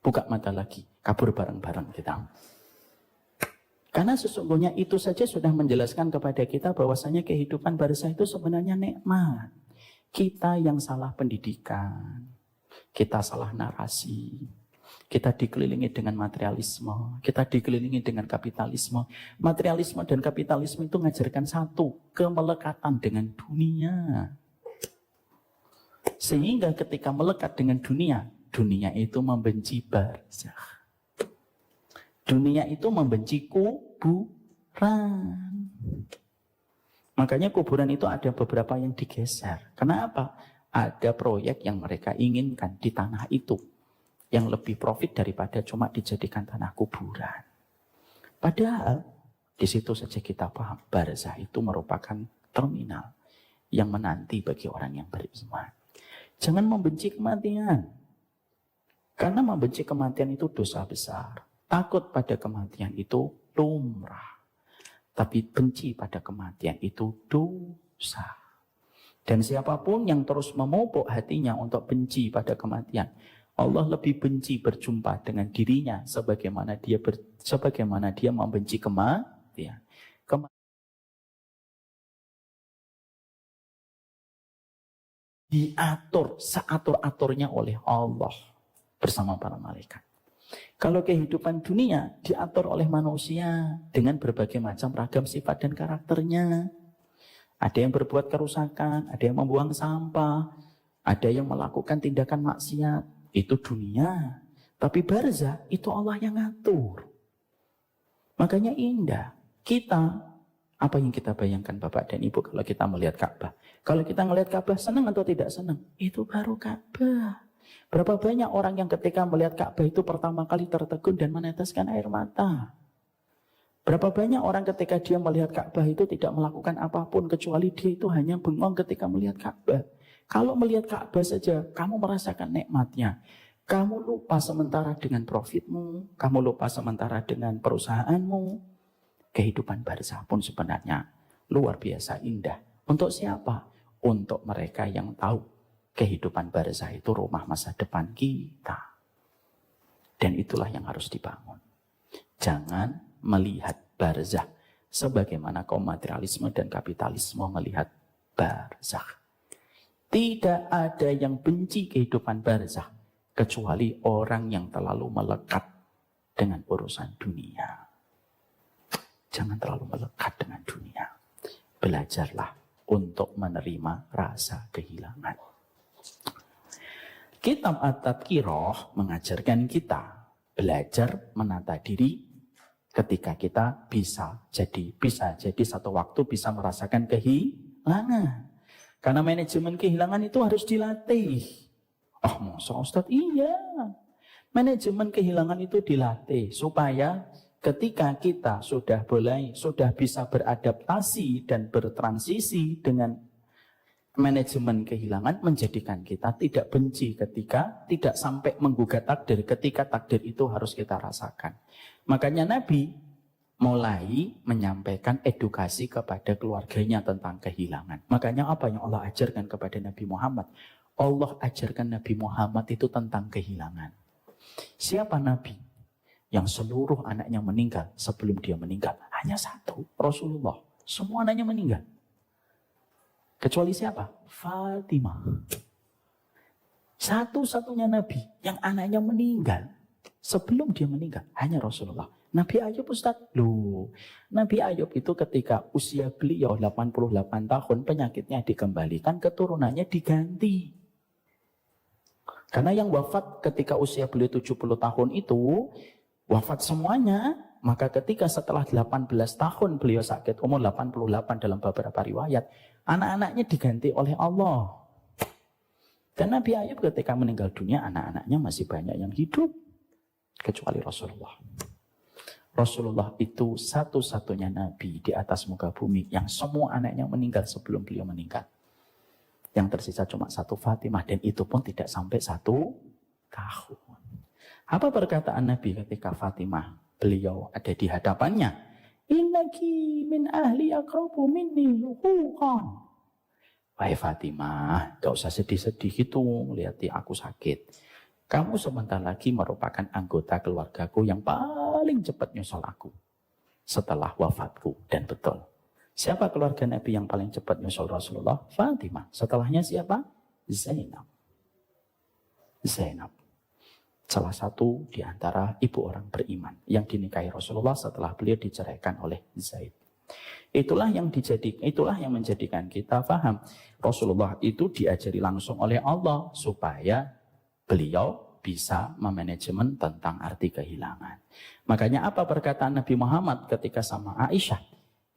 Buka mata lagi, kabur bareng-bareng kita. Karena sesungguhnya itu saja sudah menjelaskan kepada kita bahwasanya kehidupan barzakh itu sebenarnya nikmat. Kita yang salah pendidikan, kita salah narasi, kita dikelilingi dengan materialisme, kita dikelilingi dengan kapitalisme. Materialisme dan kapitalisme itu mengajarkan satu, kemelekatan dengan dunia. Sehingga ketika melekat dengan dunia, dunia itu membenci barzakh. Dunia itu membenci kuburan. Makanya kuburan itu ada beberapa yang digeser. Kenapa? Ada proyek yang mereka inginkan di tanah itu. Yang lebih profit daripada cuma dijadikan tanah kuburan. Padahal di situ saja kita paham. Barzakh itu merupakan terminal yang menanti bagi orang yang beriman. Jangan membenci kematian. Karena membenci kematian itu dosa besar. Takut pada kematian itu lumrah. Tapi benci pada kematian itu dosa. Dan siapapun yang terus memupuk hatinya untuk benci pada kematian, Allah lebih benci berjumpa dengan dirinya sebagaimana dia membenci kematian. Diatur seatur-aturnya oleh Allah bersama para malaikat. Kalau kehidupan dunia diatur oleh manusia dengan berbagai macam ragam sifat dan karakternya. Ada yang berbuat kerusakan, ada yang membuang sampah, ada yang melakukan tindakan maksiat. Itu dunia. Tapi barzakh itu Allah yang ngatur. Makanya indah. Kita, apa yang kita bayangkan Bapak dan Ibu kalau kita melihat Ka'bah? Kalau kita melihat Ka'bah senang atau tidak senang? Itu baru Ka'bah. Berapa banyak orang yang ketika melihat Ka'bah itu pertama kali tertegun dan meneteskan air mata. Berapa banyak orang ketika dia melihat Ka'bah itu tidak melakukan apapun kecuali dia itu hanya bengong ketika melihat Ka'bah. Kalau melihat Ka'bah saja kamu merasakan nikmatnya. Kamu lupa sementara dengan profitmu, kamu lupa sementara dengan perusahaanmu. Kehidupan barzakh pun sebenarnya luar biasa indah. Untuk siapa? Untuk mereka yang tahu kehidupan barzakh itu rumah masa depan kita. Dan itulah yang harus dibangun. Jangan melihat barzakh sebagaimana kaum materialisme dan kapitalisme melihat barzakh. Tidak ada yang benci kehidupan barzakh kecuali orang yang terlalu melekat dengan urusan dunia. Jangan terlalu melekat dengan dunia. Belajarlah untuk menerima rasa kehilangan. Kitab At-Tadhkirah mengajarkan kita belajar menata diri ketika kita bisa jadi satu waktu bisa merasakan kehilangan. Karena manajemen kehilangan itu harus dilatih. Oh, masa Ustadz? Iya. Manajemen kehilangan itu dilatih supaya ketika kita sudah bisa beradaptasi dan bertransisi dengan manajemen kehilangan menjadikan kita tidak benci ketika tidak sampai menggugat takdir ketika takdir itu harus kita rasakan. Makanya Nabi mulai menyampaikan edukasi kepada keluarganya tentang kehilangan. Makanya apa yang Allah ajarkan kepada Nabi Muhammad? Allah ajarkan Nabi Muhammad itu tentang kehilangan. Siapa Nabi yang seluruh anaknya meninggal sebelum dia meninggal? Hanya satu, Rasulullah. Semua anaknya meninggal. Kecuali siapa? Fatimah. Satu-satunya Nabi yang anaknya meninggal. Sebelum dia meninggal, hanya Rasulullah. Nabi Ayub Ustaz, loh. Nabi Ayub itu ketika usia beliau 88 tahun, penyakitnya dikembalikan, keturunannya diganti. Karena yang wafat ketika usia beliau 70 tahun itu, wafat semuanya. Maka ketika setelah 18 tahun beliau sakit, umur 88 dalam beberapa riwayat, anak-anaknya diganti oleh Allah. Dan Nabi Ayub ketika meninggal dunia, anak-anaknya masih banyak yang hidup. Kecuali Rasulullah. Rasulullah itu satu-satunya Nabi di atas muka bumi yang semua anaknya meninggal sebelum beliau meninggal. Yang tersisa cuma satu Fatimah, dan itu pun tidak sampai 1 tahun. Apa perkataan Nabi ketika Fatimah beliau ada di hadapannya? Innaki min ahli akrabu minni luhuqan. Wahai Fatimah, gak usah sedih-sedih gitu melihat aku sakit. Kamu sebentar lagi merupakan anggota keluargaku yang paling cepat nyusul aku setelah wafatku. Dan betul. Siapa keluarga Nabi yang paling cepat nyusul Rasulullah? Fatimah. Setelahnya siapa? Zainab. Zainab. Salah satu di antara ibu orang beriman yang dinikahi Rasulullah setelah beliau diceraikan oleh Zaid. Itulah yang menjadikan kita paham Rasulullah itu diajari langsung oleh Allah supaya beliau bisa memanajemen tentang arti kehilangan. Makanya apa perkataan Nabi Muhammad ketika sama Aisyah?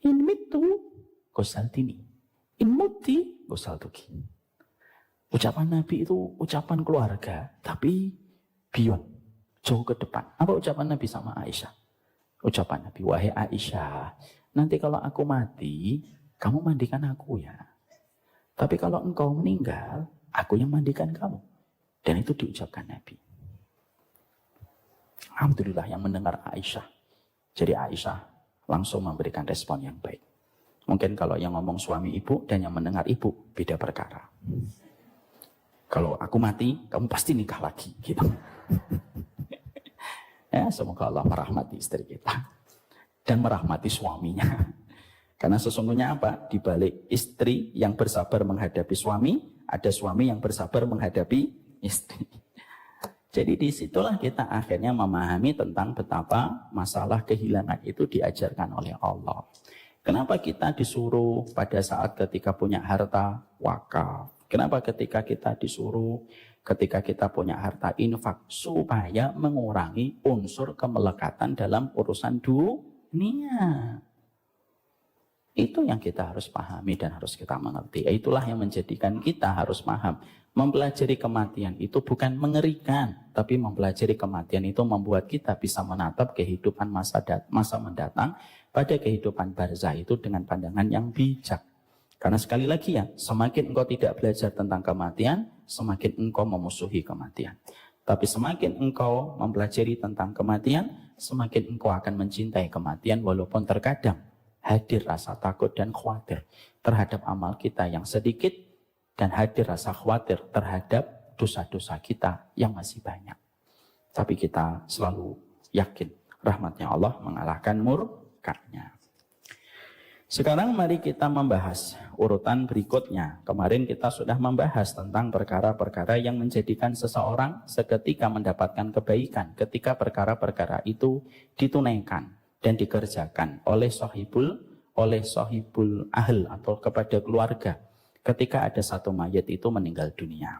In mitu gosaltini, in muti gosaltuki. Ucapan Nabi itu ucapan keluarga, tapi beyond, jauh ke depan. Apa ucapan Nabi sama Aisyah? Ucapan Nabi, wahai Aisyah, nanti kalau aku mati, kamu mandikan aku ya. Tapi kalau engkau meninggal, aku yang mandikan kamu. Dan itu diucapkan Nabi. Alhamdulillah yang mendengar Aisyah. Jadi Aisyah langsung memberikan respon yang baik. Mungkin kalau yang ngomong suami ibu dan yang mendengar ibu, beda perkara. Kalau aku mati, kamu pasti nikah lagi. Gitu. Ya, semoga Allah merahmati istri kita. Dan merahmati suaminya. Karena sesungguhnya apa? Di balik istri yang bersabar menghadapi suami, ada suami yang bersabar menghadapi istri. Jadi disitulah kita akhirnya memahami tentang betapa masalah kehilangan itu diajarkan oleh Allah. Kenapa kita disuruh pada saat ketika punya harta wakaf? Kenapa ketika kita disuruh ketika kita punya harta infak? Supaya mengurangi unsur kemelekatan dalam urusan dunia. Itu yang kita harus pahami dan harus kita mengerti. Itulah yang menjadikan kita harus paham. Mempelajari kematian itu bukan mengerikan, tapi mempelajari kematian itu membuat kita bisa menatap kehidupan masa mendatang pada kehidupan barzah itu dengan pandangan yang bijak. Karena sekali lagi ya, semakin engkau tidak belajar tentang kematian, semakin engkau memusuhi kematian. Tapi semakin engkau mempelajari tentang kematian, semakin engkau akan mencintai kematian walaupun terkadang hadir rasa takut dan khawatir terhadap amal kita yang sedikit, dan hadir rasa khawatir terhadap dosa-dosa kita yang masih banyak. Tapi kita selalu yakin rahmatnya Allah mengalahkan murkanya. Sekarang mari kita membahas urutan berikutnya. Kemarin kita sudah membahas tentang perkara-perkara yang menjadikan seseorang seketika mendapatkan kebaikan ketika perkara-perkara itu ditunaikan dan dikerjakan oleh sahibul ahl atau kepada keluarga ketika ada satu mayat itu meninggal dunia.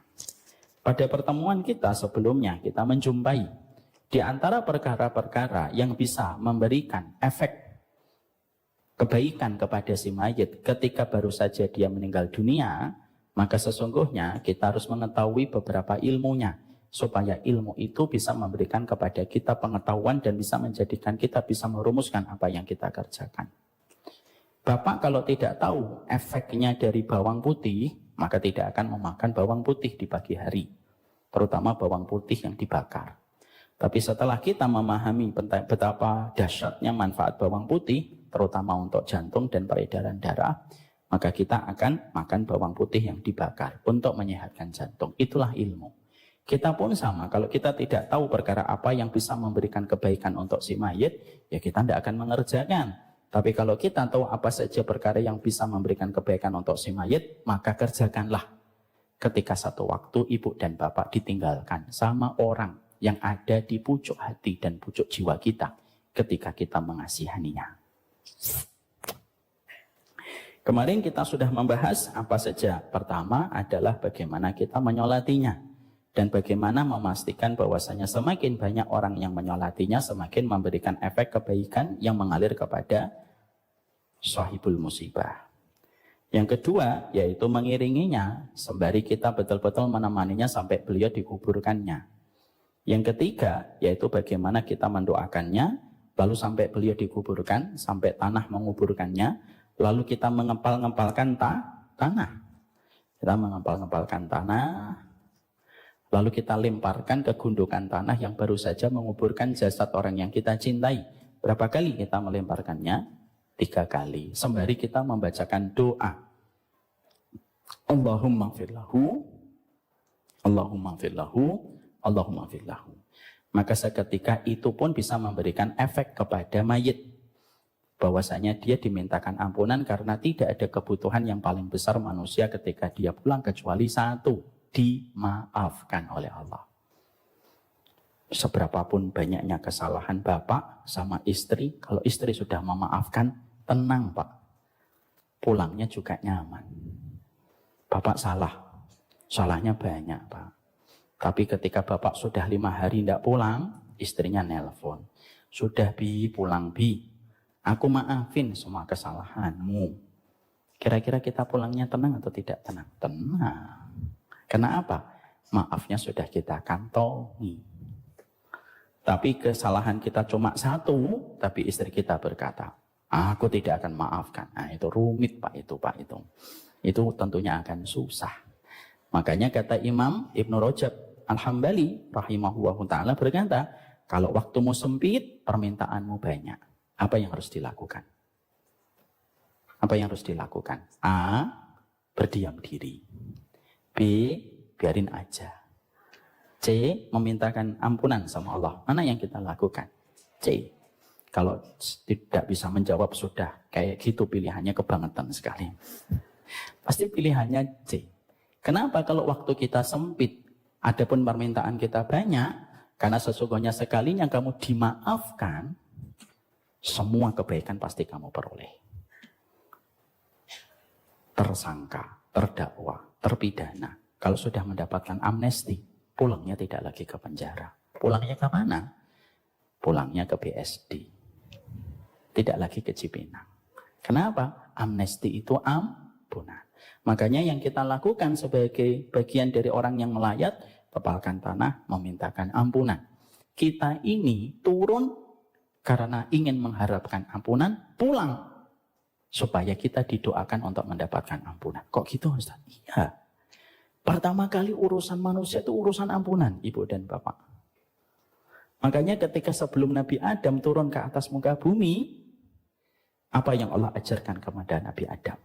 Pada pertemuan kita sebelumnya kita menjumpai di antara perkara-perkara yang bisa memberikan efek kebaikan kepada si mayit ketika baru saja dia meninggal dunia, maka sesungguhnya kita harus mengetahui beberapa ilmunya supaya ilmu itu bisa memberikan kepada kita pengetahuan dan bisa menjadikan kita bisa merumuskan apa yang kita kerjakan. Bapak kalau tidak tahu efeknya dari bawang putih, maka tidak akan memakan bawang putih di pagi hari, terutama bawang putih yang dibakar. Tapi setelah kita memahami betapa dahsyatnya manfaat bawang putih, terutama untuk jantung dan peredaran darah, maka kita akan makan bawang putih yang dibakar untuk menyehatkan jantung. Itulah ilmu. Kita pun sama, kalau kita tidak tahu perkara apa yang bisa memberikan kebaikan untuk si mayit, ya kita tidak akan mengerjakan. Tapi kalau kita tahu apa saja perkara yang bisa memberikan kebaikan untuk si mayit, maka kerjakanlah. Ketika satu waktu ibu dan bapak ditinggalkan sama orang yang ada di pucuk hati dan pucuk jiwa kita ketika kita mengasihaninya. Kemarin kita sudah membahas apa saja. Pertama adalah bagaimana kita menyolatinya. Dan bagaimana memastikan bahwasanya semakin banyak orang yang menyolatinya, semakin memberikan efek kebaikan yang mengalir kepada sahibul musibah. Yang kedua, yaitu mengiringinya, sembari kita betul-betul menemaninya sampai beliau dikuburkannya. Yang ketiga, yaitu bagaimana kita mendoakannya, lalu sampai beliau dikuburkan, sampai tanah menguburkannya, lalu kita mengempal-ngempalkan tanah. Kita mengempal-ngempalkan tanah, lalu kita lemparkan ke gundukan tanah yang baru saja menguburkan jasad orang yang kita cintai. Berapa kali kita melemparkannya? 3 kali. Sembari kita membacakan doa. Allahumma firlahu, Allahumma firlahu, Allahumma firlahu. Maka seketika itu pun bisa memberikan efek kepada mayit. Bahwasanya dia dimintakan ampunan karena tidak ada kebutuhan yang paling besar manusia ketika dia pulang kecuali satu, dimaafkan oleh Allah. Seberapapun banyaknya kesalahan bapak sama istri, kalau istri sudah memaafkan, tenang pak, pulangnya juga nyaman. Bapak salah, salahnya banyak pak, tapi ketika bapak sudah 5 hari tidak pulang, istrinya nelpon, sudah bi, pulang bi, aku maafin semua kesalahanmu. Kira-kira kita pulangnya tenang atau tidak tenang? Tenang. Kenapa? Maafnya sudah kita kantongi. Tapi kesalahan kita cuma satu, tapi istri kita berkata, aku tidak akan maafkan. Nah itu rumit pak itu. Itu tentunya akan susah. Makanya kata Imam Ibn Rajab Al-Hambali rahimahullah ta'ala berkata, kalau waktumu sempit, permintaanmu banyak. Apa yang harus dilakukan? Apa yang harus dilakukan? A. Berdiam diri. B. Biarin aja. C. Memintakan ampunan sama Allah. Mana yang kita lakukan? C. Kalau tidak bisa menjawab sudah kayak gitu pilihannya kebangetan sekali. Pasti pilihannya C. Kenapa kalau waktu kita sempit, adapun permintaan kita banyak? Karena sesungguhnya sekalinya kamu dimaafkan, semua kebaikan pasti kamu peroleh. Tersangka, terdakwa, terpidana, kalau sudah mendapatkan amnesti, pulangnya tidak lagi ke penjara. Pulangnya ke mana? Pulangnya ke BSD. Tidak lagi ke Cipinang. Kenapa? Amnesti itu ampunan. Makanya yang kita lakukan sebagai bagian dari orang yang melayat, kepalkan tanah, memintakan ampunan. Kita ini turun karena ingin mengharapkan ampunan, pulang supaya kita didoakan untuk mendapatkan ampunan. Kok gitu Ustaz? Iya. Pertama kali urusan manusia itu urusan ampunan, Ibu dan Bapak. Makanya ketika sebelum Nabi Adam turun ke atas muka bumi, apa yang Allah ajarkan kepada Nabi Adam?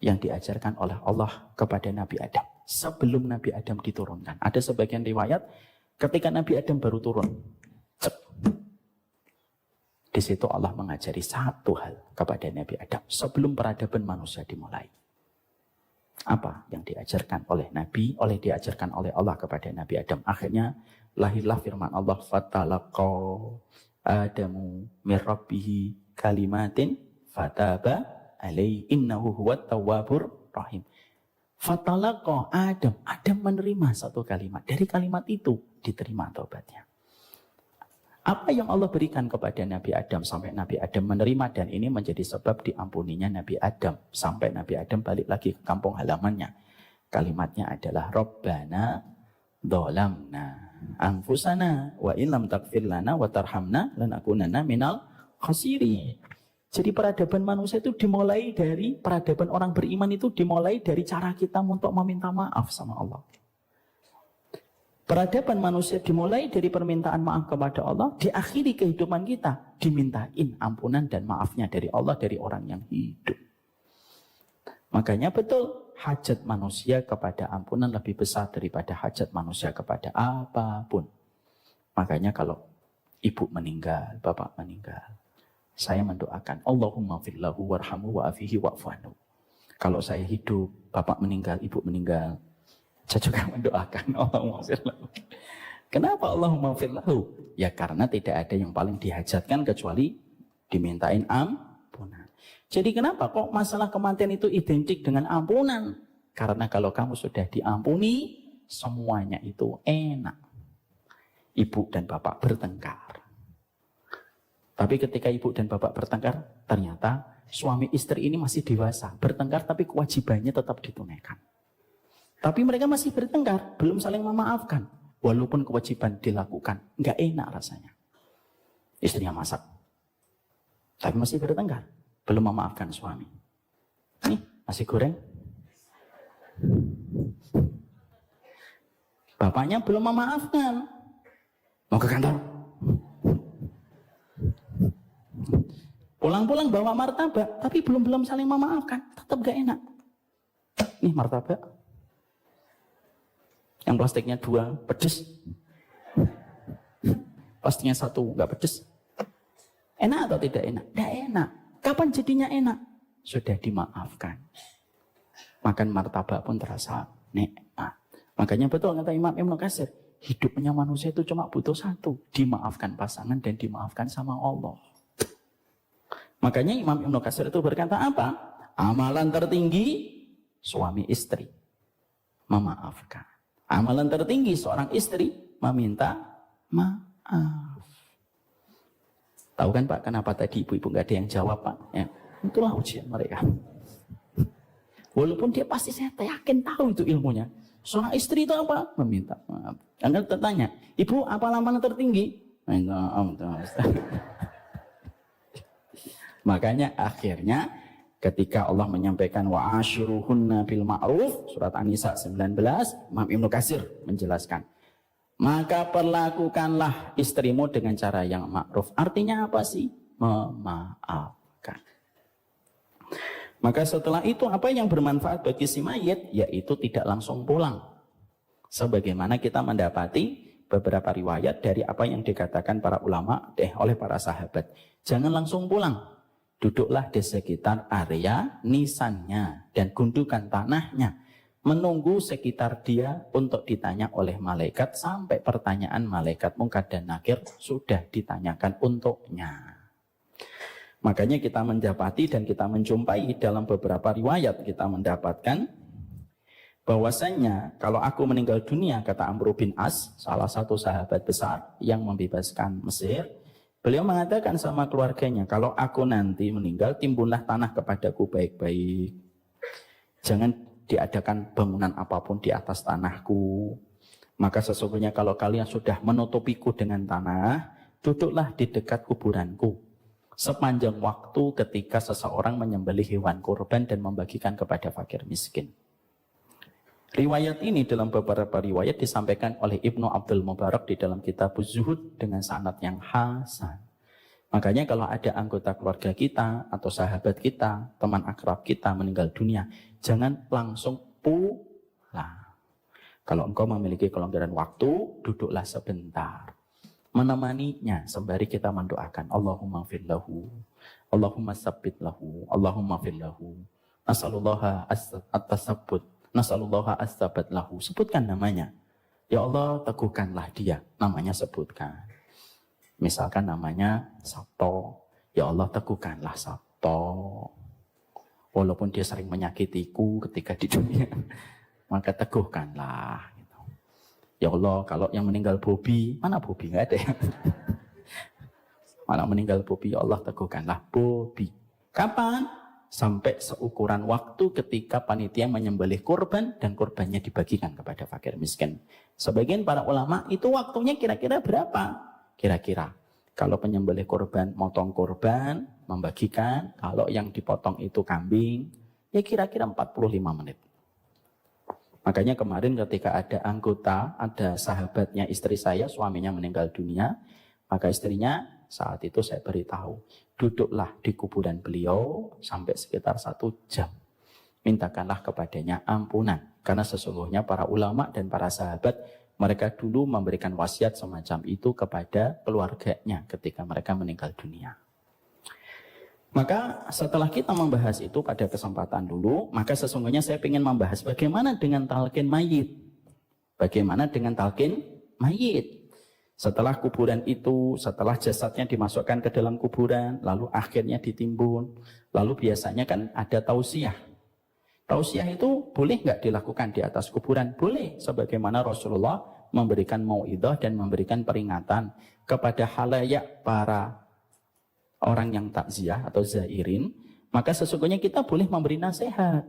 Yang diajarkan oleh Allah kepada Nabi Adam sebelum Nabi Adam diturunkan. Ada sebagian riwayat ketika Nabi Adam baru turun. Di situ Allah mengajari satu hal kepada Nabi Adam sebelum peradaban manusia dimulai. Apa yang diajarkan oleh Nabi, diajarkan oleh Allah kepada Nabi Adam? Akhirnya lahirlah firman Allah, fatalaqa Adamu min rabbihi kalimatin fataba alaihi innahu huwat tawwabur rahim. Fatalaqa Adam menerima satu kalimat. Dari kalimat itu diterima taubatnya. Apa yang Allah berikan kepada Nabi Adam sampai Nabi Adam menerima, dan ini menjadi sebab diampuninya Nabi Adam sampai Nabi Adam balik lagi ke kampung halamannya. Kalimatnya adalah Rabbana dzalamna anfusana wa illam taghfir lana wa tarhamna lanakunanna minal khasirin. Jadi peradaban manusia itu dimulai dari, peradaban orang beriman itu dimulai dari cara kita untuk meminta maaf sama Allah. Peradaban manusia dimulai dari permintaan maaf kepada Allah, diakhiri kehidupan kita dimintain ampunan dan maafnya dari Allah, dari orang yang hidup. Makanya betul, hajat manusia kepada ampunan lebih besar daripada hajat manusia kepada apapun. Makanya kalau ibu meninggal, bapak meninggal, saya mendoakan, Allahumma fillahu warhamu wa'afihi wa'fu'anhu. Kalau saya hidup, bapak meninggal, ibu meninggal, saya juga mendoakan, Allahumma fillahu. Kenapa Allahumma fillahu? Ya karena tidak ada yang paling dihajatkan kecuali dimintain ampunan. Jadi kenapa kok masalah kematian itu identik dengan ampunan? Karena kalau kamu sudah diampuni, semuanya itu enak. Ibu dan bapak bertengkar. Tapi ketika ibu dan bapak bertengkar, ternyata suami istri ini masih dewasa. Bertengkar tapi kewajibannya tetap ditunaikan. Tapi mereka masih bertengkar, belum saling memaafkan. Walaupun kewajiban dilakukan, nggak enak rasanya. Istrinya masak. Tapi masih bertengkar, belum memaafkan suami. Nih, nasi goreng. Bapaknya belum memaafkan. Mau ke kantor. Pulang-pulang bawa martabak, tapi belum saling memaafkan, tetap gak enak. Nih martabak. Yang plastiknya 2 pedes. Plastiknya 1 gak pedes. Enak atau tidak enak? Gak enak. Kapan jadinya enak? Sudah dimaafkan. Makan martabak pun terasa nikmat. Makanya betul kata Imam Ibnu Katsir, hidupnya manusia itu cuma butuh 1, dimaafkan pasangan dan dimaafkan sama Allah. Makanya Imam Ibnu Katsir itu berkata apa? Amalan tertinggi suami istri memaafkan. Amalan tertinggi seorang istri meminta maaf. Tahu kan Pak, kenapa tadi ibu-ibu nggak ada yang jawab Pak? Ya, itulah ujian mereka. Walaupun dia pasti saya yakin tahu itu ilmunya. Seorang istri itu apa? Meminta maaf. Anda tertanya, ibu apa amalan tertinggi? Minta maaf. Makanya akhirnya ketika Allah menyampaikan wa ashiruhunna bil ma'ruf surat An-Nisa 19, Imam Ibnu Katsir menjelaskan, maka perlakukanlah istrimu dengan cara yang ma'ruf. Artinya apa sih? Memaafkan. Maka setelah itu apa yang bermanfaat bagi si mayit? Yaitu tidak langsung pulang. Sebagaimana kita mendapati beberapa riwayat dari apa yang dikatakan para ulama oleh para sahabat. Jangan langsung pulang. Duduklah di sekitar area nisannya dan gundukan tanahnya. Menunggu sekitar dia untuk ditanya oleh malaikat sampai pertanyaan malaikat Munkar dan Nakir sudah ditanyakan untuknya. Makanya kita mendapati dan kita menjumpai dalam beberapa riwayat kita mendapatkan bahwasanya kalau aku meninggal dunia, kata Amr bin As, salah satu sahabat besar yang membebaskan Mesir, beliau mengatakan sama keluarganya, kalau aku nanti meninggal, timbunlah tanah kepadaku baik-baik. Jangan diadakan bangunan apapun di atas tanahku. Maka sesungguhnya kalau kalian sudah menutupiku dengan tanah, duduklah di dekat kuburanku. Sepanjang waktu ketika seseorang menyembelih hewan kurban dan membagikan kepada fakir miskin. Riwayat ini dalam beberapa riwayat disampaikan oleh Ibnu Abdul Mubarak di dalam kitab Zuhud dengan sanad yang hasan. Makanya kalau ada anggota keluarga kita atau sahabat kita, teman akrab kita meninggal dunia, jangan langsung pulang. Kalau engkau memiliki kelonggaran waktu, duduklah sebentar. Menemaninya sembari kita mendoakan Allahumma fillahu, Allahumma sabbit lahu, Allahumma fillahu, nasallallahu at-tasabbut, nasallallahu as-sabat lahu. Sebutkan namanya. Ya Allah, teguhkanlah dia. Namanya sebutkan. Misalkan namanya Sabto. Ya Allah, teguhkanlah Sabto. Walaupun dia sering menyakitiku ketika di dunia, maka teguhkanlah. Ya Allah, kalau yang meninggal Bobi, mana Bobi? Nggak ada ya. Mana meninggal Bobi, ya Allah teguhkanlah Bobi. Kapan? Sampai seukuran waktu ketika panitia menyembelih kurban dan kurbannya dibagikan kepada fakir miskin. Sebagian para ulama itu waktunya kira-kira berapa? Kira-kira kalau penyembelih kurban, motong kurban, membagikan, kalau yang dipotong itu kambing, ya kira-kira 45 menit. Makanya kemarin ketika ada anggota, ada sahabatnya istri saya, suaminya meninggal dunia, maka istrinya saat itu saya beritahu, duduklah di kuburan beliau sampai sekitar 1 jam. Mintakanlah kepadanya ampunan. Karena sesungguhnya para ulama dan para sahabat, mereka dulu memberikan wasiat semacam itu kepada keluarganya ketika mereka meninggal dunia. Maka setelah kita membahas itu pada kesempatan dulu, maka sesungguhnya saya ingin membahas bagaimana dengan talqin mayit. Bagaimana dengan talqin mayit. Setelah kuburan itu, setelah jasadnya dimasukkan ke dalam kuburan, lalu akhirnya ditimbun, lalu biasanya kan ada tausiah. Tausiah itu boleh nggak dilakukan di atas kuburan? Boleh, sebagaimana Rasulullah memberikan mau'idah dan memberikan peringatan kepada halayak para orang yang takziah atau zairin, maka sesungguhnya kita boleh memberi nasihat.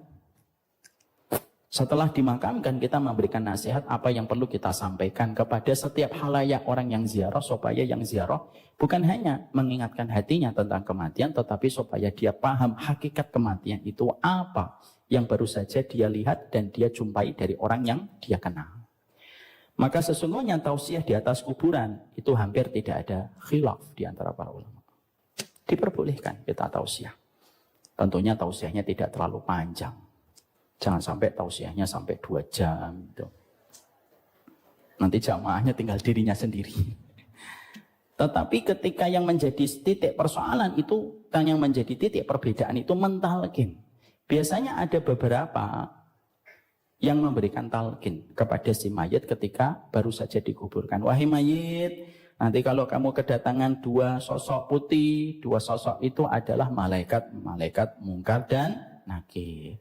Setelah dimakamkan, kita memberikan nasihat apa yang perlu kita sampaikan kepada setiap halayak orang yang ziarah, supaya yang ziarah bukan hanya mengingatkan hatinya tentang kematian, tetapi supaya dia paham hakikat kematian itu apa yang baru saja dia lihat dan dia jumpai dari orang yang dia kenal. Maka sesungguhnya tausiah di atas kuburan itu hampir tidak ada khilaf di antara para ulama. Diperbolehkan kita tausiah. Tentunya tausiahnya tidak terlalu panjang. Jangan sampai tausiahnya sampai 2 jam. Gitu. Nanti jamaahnya tinggal dirinya sendiri. Tetapi ketika yang menjadi titik persoalan itu, yang menjadi titik perbedaan itu mentalkin. Biasanya ada beberapa yang memberikan talqin kepada si mayit ketika baru saja dikuburkan. Wahai mayit, nanti kalau kamu kedatangan 2 sosok putih, 2 sosok itu adalah malaikat mungkar dan nakir.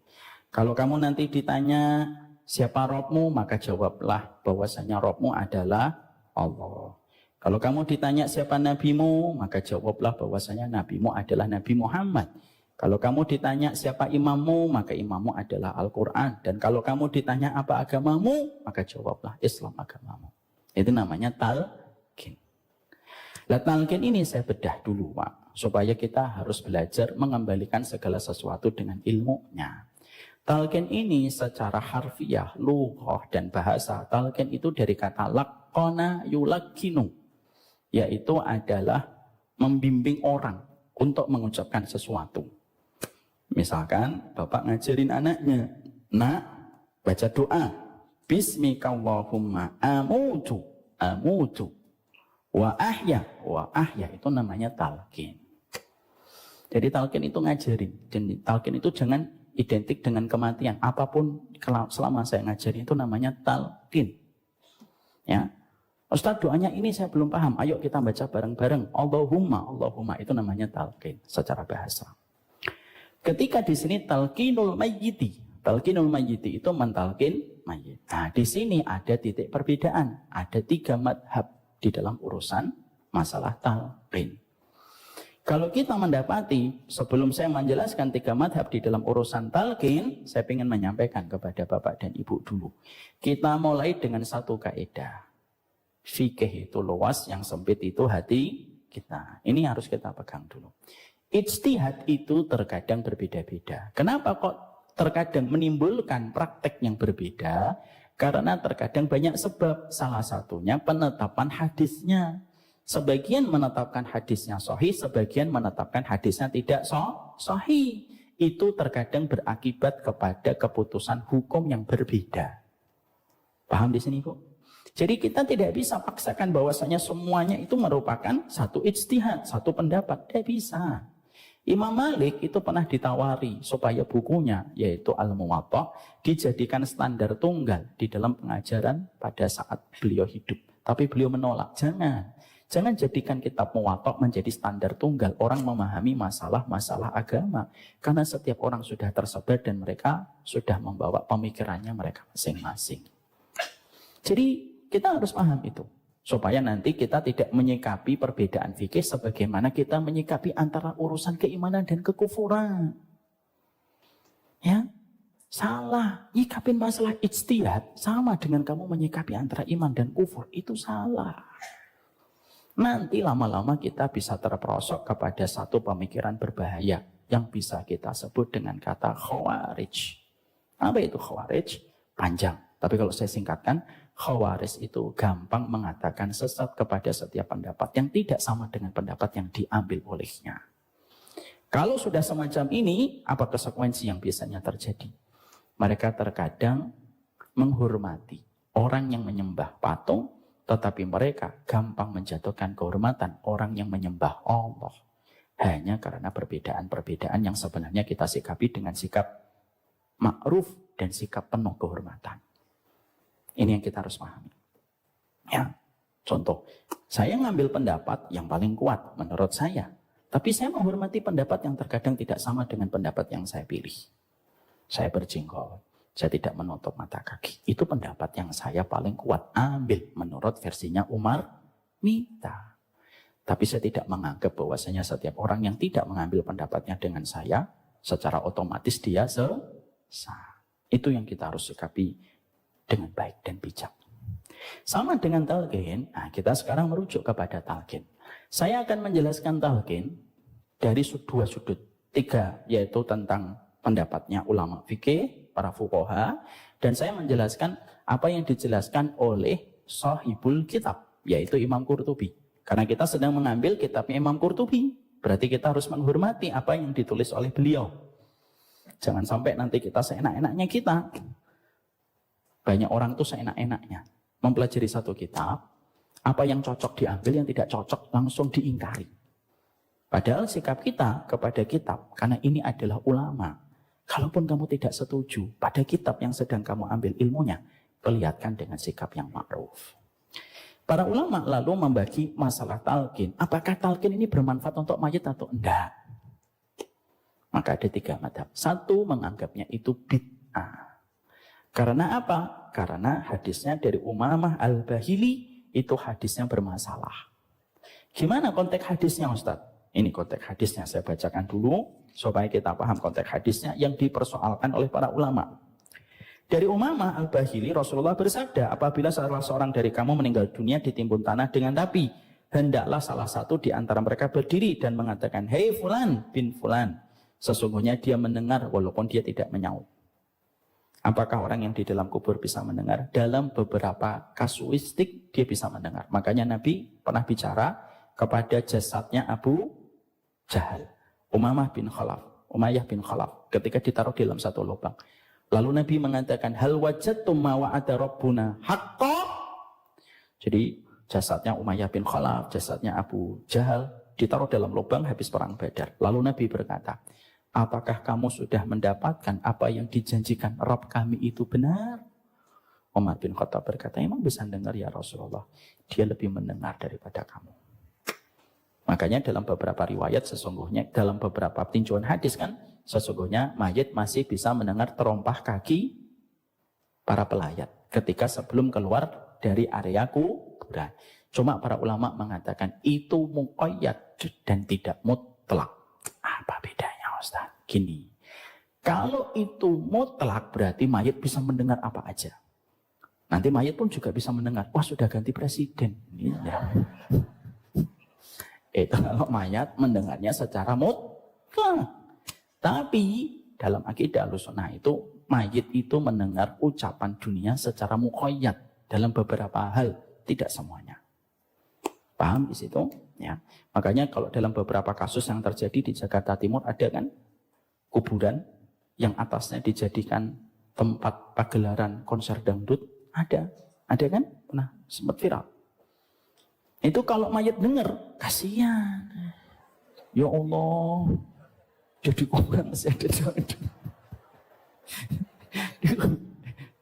Kalau kamu nanti ditanya siapa Robmu, maka jawablah bahwasanya Robmu adalah Allah. Kalau kamu ditanya siapa nabimu, maka jawablah bahwasanya nabimu adalah Nabi Muhammad. Kalau kamu ditanya siapa imammu, maka imammu adalah Al-Quran. Dan kalau kamu ditanya apa agamamu, maka jawablah Islam agamamu. Itu namanya talqin. Nah, talqin ini saya bedah dulu, Pak, supaya kita harus belajar mengembalikan segala sesuatu dengan ilmunya. Talqin ini secara harfiah, lughah dan bahasa, talqin itu dari kata laqqana yulaqqinu, yaitu adalah membimbing orang untuk mengucapkan sesuatu. Misalkan bapak ngajarin anaknya, nak baca doa, Bismikallahumma amutu wa ahya itu namanya talqin. Jadi talqin itu ngajarin. Dan talqin itu jangan identik dengan kematian. Apapun selama saya ngajarin itu namanya talqin. Ya. Ustaz, doanya ini saya belum paham. Ayo kita baca bareng-bareng. Allahumma itu namanya talqin secara bahasa. Ketika di sini talqinul mayyiti itu mentalqin mayit. Nah, di sini ada titik perbedaan. Ada 3 madhab di dalam urusan masalah talqin. Kalau kita mendapati, sebelum saya menjelaskan 3 madhab di dalam urusan talqin, saya ingin menyampaikan kepada bapak dan ibu dulu. Kita mulai dengan satu kaidah. Fikih itu luas, yang sempit itu hati kita. Ini harus kita pegang dulu. Ijtihad itu terkadang berbeda-beda. Kenapa kok terkadang menimbulkan praktek yang berbeda? Karena terkadang banyak sebab. Salah satunya penetapan hadisnya. Sebagian menetapkan hadisnya sahih, sebagian menetapkan hadisnya tidak sahih. Itu terkadang berakibat kepada keputusan hukum yang berbeda. Paham di sini, Bu? Jadi kita tidak bisa paksakan bahwasanya semuanya itu merupakan satu ijtihad, satu pendapat. Tidak bisa. Imam Malik itu pernah ditawari supaya bukunya, yaitu Al-Muwatta, dijadikan standar tunggal di dalam pengajaran pada saat beliau hidup. Tapi beliau menolak. Jangan jadikan kitab Muwatta menjadi standar tunggal orang memahami masalah-masalah agama. Karena setiap orang sudah tersebar dan mereka sudah membawa pemikirannya mereka masing-masing. Jadi kita harus paham itu. Supaya nanti kita tidak menyikapi perbedaan fikih sebagaimana kita menyikapi antara urusan keimanan dan kekufuran. Ya, salah. Nyikapin masalah ijtihad sama dengan kamu menyikapi antara iman dan kufur. Itu salah. Nanti lama-lama kita bisa terperosok kepada satu pemikiran berbahaya yang bisa kita sebut dengan kata khawarij. Apa itu khawarij? Panjang. Tapi kalau saya singkatkan, Khawarij itu gampang mengatakan sesat kepada setiap pendapat yang tidak sama dengan pendapat yang diambil olehnya. Kalau sudah semacam ini, apa konsekuensi yang biasanya terjadi? Mereka terkadang menghormati orang yang menyembah patung, tetapi mereka gampang menjatuhkan kehormatan orang yang menyembah Allah. hanya karena perbedaan-perbedaan yang sebenarnya kita sikapi dengan sikap ma'ruf dan sikap penuh kehormatan. Ini yang kita harus pahami. Ya, contoh, saya ngambil pendapat yang paling kuat menurut saya, tapi saya menghormati pendapat yang terkadang tidak sama dengan pendapat yang saya pilih. Saya berjenggot, saya tidak menutup mata kaki. Itu pendapat yang saya paling kuat. Ambil menurut versinya Umar Mita. Tapi saya tidak menganggap bahwasanya setiap orang yang tidak mengambil pendapatnya dengan saya, secara otomatis dia sesat. Itu yang kita harus sikapi dengan baik dan bijak. Sama dengan talqin, nah kita sekarang merujuk kepada talqin. Saya akan menjelaskan talqin dari dua sudut. 3, yaitu tentang pendapatnya ulama fikih, para fuqaha, dan saya menjelaskan apa yang dijelaskan oleh sahibul kitab, yaitu Imam Qurtubi. Karena kita sedang mengambil kitabnya Imam Qurtubi, berarti kita harus menghormati apa yang ditulis oleh beliau. Jangan sampai nanti kita seenak-enaknya kita. Banyak orang tuh seenak-enaknya mempelajari satu kitab, apa yang cocok diambil, yang tidak cocok langsung diingkari. Padahal sikap kita kepada kitab, karena ini adalah ulama. Kalaupun kamu tidak setuju pada kitab yang sedang kamu ambil ilmunya, perlihatkan dengan sikap yang ma'ruf. Para ulama lalu membagi masalah talqin. Apakah talqin ini bermanfaat untuk mayit atau enggak? Maka ada 3 mazhab. 1, menganggapnya itu bid'ah. Karena apa? Karena hadisnya dari Umamah Al-Bahili itu hadisnya bermasalah. Gimana konteks hadisnya, Ustaz? Ini konteks hadisnya, saya bacakan dulu supaya kita paham konteks hadisnya yang dipersoalkan oleh para ulama. Dari Umamah Al-Bahili, Rasulullah bersabda, apabila salah seorang dari kamu meninggal dunia ditimbun tanah dengan api, hendaklah salah satu di antara mereka berdiri dan mengatakan, hei fulan bin fulan, sesungguhnya dia mendengar walaupun dia tidak menyaut. Apakah orang yang di dalam kubur bisa mendengar? Dalam beberapa kasuistik dia bisa mendengar. Makanya Nabi pernah bicara kepada jasadnya Abu Jahal, Umayyah bin Khalaf, ketika ditaruh dalam satu lubang. Lalu Nabi mengatakan, hal wajadtum ma wa'ada rabbuna haqqa. Jadi jasadnya Umayyah bin Khalaf, jasadnya Abu Jahal ditaruh dalam lubang habis perang Badar. Lalu Nabi berkata, apakah kamu sudah mendapatkan apa yang dijanjikan Rabb kami itu benar? Umar bin Khattab berkata, emang bisa dengar ya Rasulullah? Dia lebih mendengar daripada kamu. Makanya dalam beberapa riwayat sesungguhnya, dalam beberapa tinjauan hadis kan, sesungguhnya mayit masih bisa mendengar terompah kaki para pelayat ketika sebelum keluar dari area kuburan. Cuma para ulama mengatakan itu muqayyad dan tidak mutlak. Apa bedanya Ustaz? Gini, kalau itu mutlak berarti mayit bisa mendengar apa aja. Nanti mayit pun juga bisa mendengar, wah sudah ganti presiden. Ya. Itu kalau mayat mendengarnya secara mutlak. Tapi dalam akidah Ahlussunnah itu mayit itu mendengar ucapan dunia secara muqayyad dalam beberapa hal, tidak semuanya. Paham di situ? Ya. Makanya kalau dalam beberapa kasus yang terjadi di Jakarta Timur ada kan kuburan yang atasnya dijadikan tempat pagelaran konser dangdut, ada kan? Pernah sempat viral. Itu kalau mayat dengar, kasihan. Ya Allah, jadi kuburan masih ada dangdut.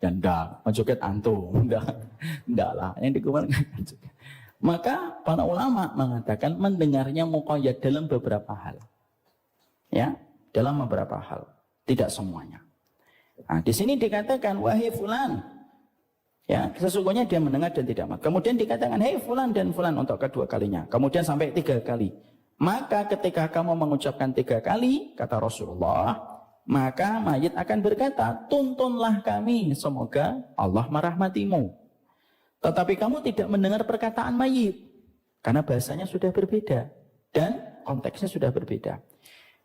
Dan enggak, menjoget antum, enggak lah, yang di kuburan enggak. Maka para ulama mengatakan mendengarnya muqayyad dalam beberapa hal. Ya, dalam beberapa hal, tidak semuanya. Nah, di sini dikatakan wahai fulan, ya, sesungguhnya dia mendengar dan tidak mat. Kemudian dikatakan hei fulan dan fulan untuk kedua kalinya. Kemudian sampai 3 kali. Maka ketika kamu mengucapkan 3 kali, kata Rasulullah, maka mayit akan berkata, tuntunlah kami, semoga Allah merahmatimu. Tetapi kamu tidak mendengar perkataan mayit, karena bahasanya sudah berbeda dan konteksnya sudah berbeda.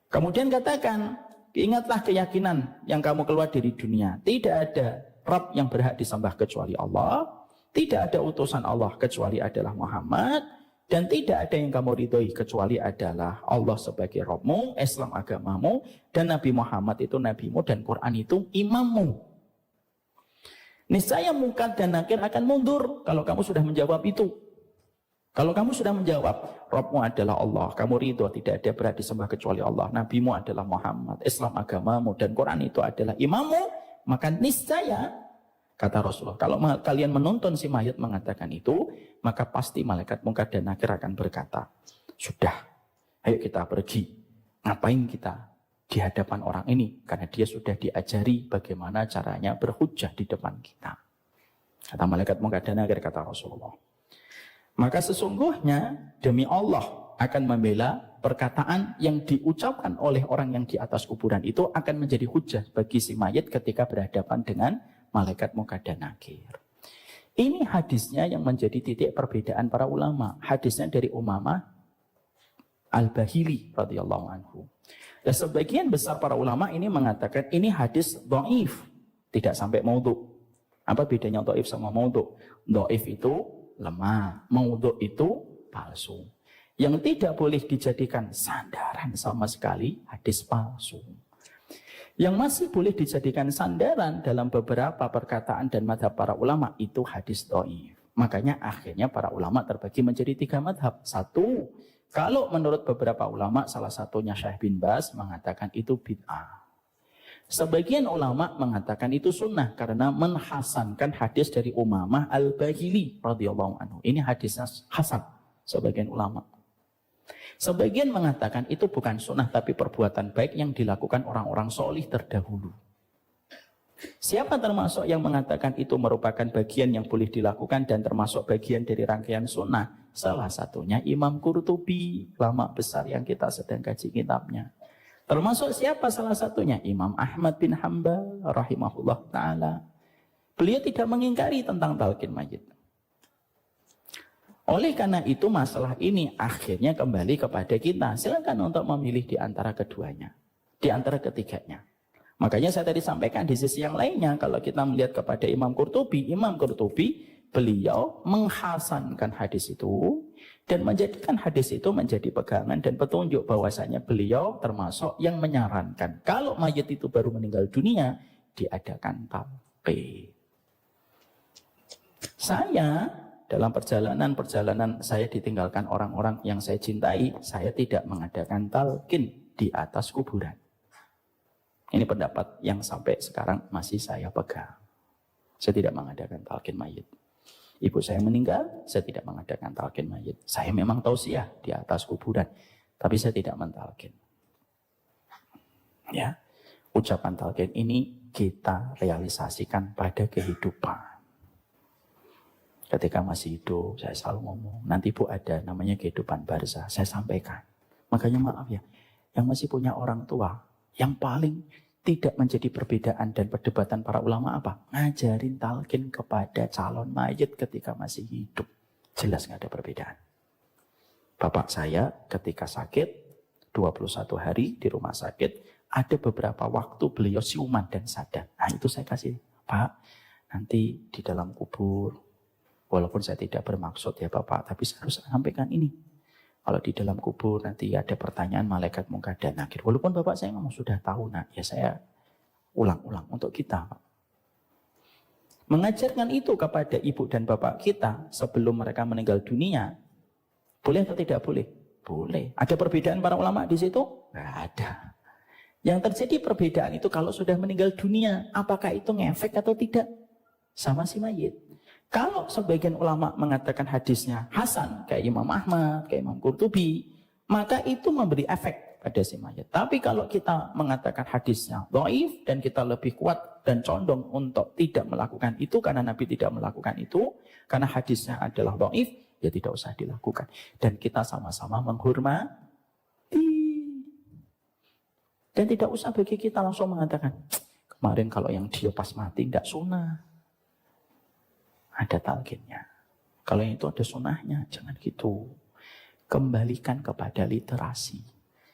Kemudian katakan, ingatlah keyakinan yang kamu keluar dari dunia. Tidak ada Rabb yang berhak disembah kecuali Allah, tidak ada utusan Allah kecuali adalah Muhammad, dan tidak ada yang kamu ridhoi kecuali adalah Allah sebagai Rabbmu, Islam agamamu, dan Nabi Muhammad itu nabimu, dan Quran itu imammu. Niscaya Munkar dan Nakir akan mundur kalau kamu sudah menjawab itu. Kalau kamu sudah menjawab, Rabbmu adalah Allah, kamu ridho tidak ada berhak disembah kecuali Allah, Nabimu adalah Muhammad, Islam agamamu, dan Quran itu adalah imammu, maka niscaya, kata Rasulullah, kalau kalian menonton si mayat mengatakan itu, maka pasti malaikat Munkar dan Nakir akan berkata, sudah, ayo kita pergi. Ngapain kita di hadapan orang ini? Karena dia sudah diajari bagaimana caranya berhujjah di depan kita. Kata malaikat Munkar dan Nakir, kata Rasulullah. Maka sesungguhnya demi Allah akan membela perkataan yang diucapkan oleh orang yang di atas kuburan itu akan menjadi hujjah bagi si mayit ketika berhadapan dengan malaikat Munkar dan Nakir. Ini hadisnya yang menjadi titik perbedaan para ulama. Hadisnya dari Umamah Al-Bahili radhiyallahu anhu. Dan sebagian besar para ulama ini mengatakan ini hadis dhaif, tidak sampai maudhu. Apa bedanya dhaif sama maudhu? Dhaif itu lemah, maudhu itu palsu. Yang tidak boleh dijadikan sandaran sama sekali hadis palsu. Yang masih boleh dijadikan sandaran dalam beberapa perkataan dan madhab para ulama itu hadis dhaif. Makanya akhirnya para ulama terbagi menjadi 3 madhab. Satu, kalau menurut beberapa ulama, salah satunya Syekh bin Baz mengatakan itu bid'ah. Sebagian ulama mengatakan itu sunnah karena menhasankan hadis dari Umamah Al-Bahili radhiyallahu anhu. Ini hadisnya hasan, sebagian ulama. Sebagian mengatakan itu bukan sunnah tapi perbuatan baik yang dilakukan orang-orang solih terdahulu. Siapa termasuk yang mengatakan itu merupakan bagian yang boleh dilakukan dan termasuk bagian dari rangkaian sunnah? Salah satunya Imam Qurtubi, ulama besar yang kita sedang kaji kitabnya. Termasuk siapa salah satunya? Imam Ahmad bin Hanbal rahimahullah ta'ala. Beliau tidak mengingkari tentang talqin mayit. Oleh karena itu masalah ini akhirnya kembali kepada kita. Silakan untuk memilih di antara keduanya. Di antara ketiganya. Makanya saya tadi sampaikan di sisi yang lainnya. Kalau kita melihat kepada Imam Qurtubi beliau menghasankan hadis itu dan menjadikan hadis itu menjadi pegangan dan petunjuk bahwasanya beliau termasuk yang menyarankan kalau mayat itu baru meninggal dunia diadakan talqin. Saya dalam perjalanan saya ditinggalkan orang-orang yang saya cintai, saya tidak mengadakan talqin di atas kuburan. Ini pendapat yang sampai sekarang masih saya pegang. Saya tidak mengadakan talqin mayit. Ibu saya meninggal, saya tidak mengadakan talqin mayit. Saya memang tausiah di atas kuburan, tapi saya tidak mentalqin. Ya, ucapan talqin ini kita realisasikan pada kehidupan. Ketika masih hidup, saya selalu ngomong, nanti Bu ada namanya kehidupan barzah, saya sampaikan. Makanya maaf ya, yang masih punya orang tua, yang paling tidak menjadi perbedaan dan perdebatan para ulama apa? Ngajarin talqin kepada calon mayit ketika masih hidup. Jelas nggak ada perbedaan. Bapak saya ketika sakit, 21 hari di rumah sakit, ada beberapa waktu beliau siuman dan sadar. Nah itu saya kasih, Pak, nanti di dalam kubur, walaupun saya tidak bermaksud ya Bapak, tapi saya harus sampaikan ini. Kalau di dalam kubur nanti ada pertanyaan malaikat Munkar dan Nakir. Walaupun Bapak saya memang sudah tahu, nah ya saya ulang-ulang untuk kita. Pak. Mengajarkan itu kepada ibu dan bapak kita sebelum mereka meninggal dunia, boleh atau tidak boleh? Boleh. Ada perbedaan para ulama di situ? Nggak ada. Yang terjadi perbedaan itu kalau sudah meninggal dunia, apakah itu ngefek atau tidak? Sama si mayit. Kalau sebagian ulama mengatakan hadisnya hasan, kayak Imam Ahmad, kayak Imam Qurtubi, maka itu memberi efek pada si mayat. Tapi kalau kita mengatakan hadisnya dhaif dan kita lebih kuat dan condong untuk tidak melakukan itu karena Nabi tidak melakukan itu, karena hadisnya adalah dhaif, ya tidak usah dilakukan. Dan kita sama-sama menghormati. Dan tidak usah bagi kita langsung mengatakan, kemarin kalau yang dia pas mati tidak sunnah. Ada talqinnya. Kalau yang itu ada sunnahnya, jangan gitu. Kembalikan kepada literasi.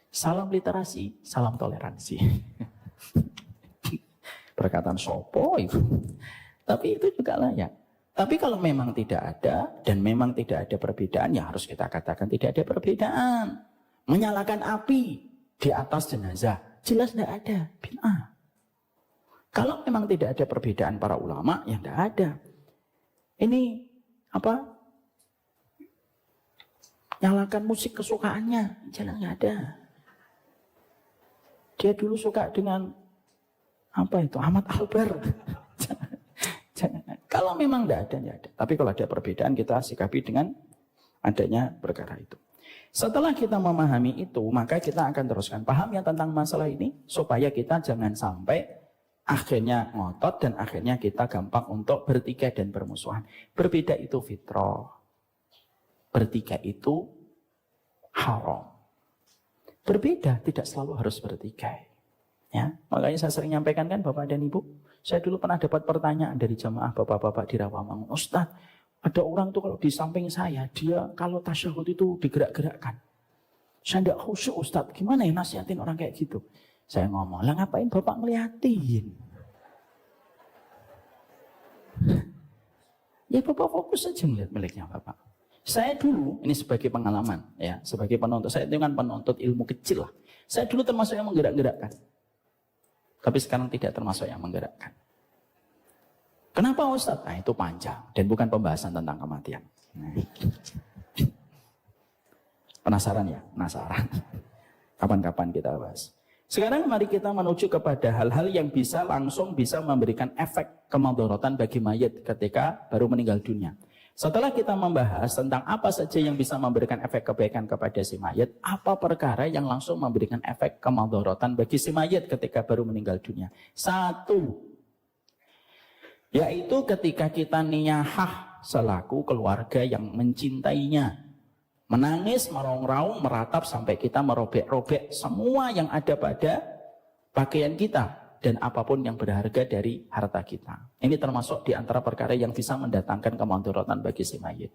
Salam literasi, salam toleransi. Perkataan sopo itu. Tapi itu juga layak. Tapi kalau memang tidak ada, dan memang tidak ada perbedaan, ya harus kita katakan tidak ada perbedaan. Menyalakan api di atas jenazah, jelas tidak ada. Bid'ah. Kalau memang tidak ada perbedaan para ulama, ya tidak ada. Ini apa? Nyalakan musik kesukaannya, jangan, nggak ada. Dia dulu suka dengan apa itu, Ahmad Albar. Jangan. Kalau memang tidak ada, tidak ada. Tapi kalau ada perbedaan, kita sikapi dengan adanya perkara itu. Setelah kita memahami itu, maka kita akan teruskan paham yang tentang masalah ini, supaya kita jangan sampai akhirnya ngotot dan akhirnya kita gampang untuk bertikai dan bermusuhan. Berbeda itu fitrah. Bertikai itu haram. Berbeda tidak selalu harus bertikai. Ya, makanya saya sering nyampaikan kan Bapak dan Ibu, saya dulu pernah dapat pertanyaan dari jamaah bapak-bapak di Rawamangun, Ustaz, ada orang tuh kalau di samping saya, dia kalau tasyahud itu digerak-gerakkan. Saya tidak khusyuk Ustaz, gimana ya nasihatin orang kayak gitu? Saya ngomong, lah ngapain Bapak ngeliatin? Ya Bapak fokus saja melihat miliknya Bapak. Saya dulu, ini sebagai pengalaman, ya, sebagai penuntut, saya itu kan penuntut ilmu kecil lah. Saya dulu termasuk yang menggerak-gerakkan. Tapi sekarang tidak termasuk yang menggerakkan. Kenapa Ustaz? Nah itu panjang dan bukan pembahasan tentang kematian. Nah. Penasaran ya? Penasaran. Kapan-kapan kita bahas. Sekarang mari kita menuju kepada hal-hal yang langsung bisa memberikan efek kemadharatan bagi mayit ketika baru meninggal dunia. Setelah kita membahas tentang apa saja yang bisa memberikan efek kebaikan kepada si mayit, apa perkara yang langsung memberikan efek kemadharatan bagi si mayit ketika baru meninggal dunia. Satu, yaitu ketika kita niyahah selaku keluarga yang mencintainya. Menangis, merongrong, meratap sampai kita merobek-robek semua yang ada pada pakaian kita. Dan apapun yang berharga dari harta kita. Ini termasuk di antara perkara yang bisa mendatangkan kemadharatan bagi si mayit.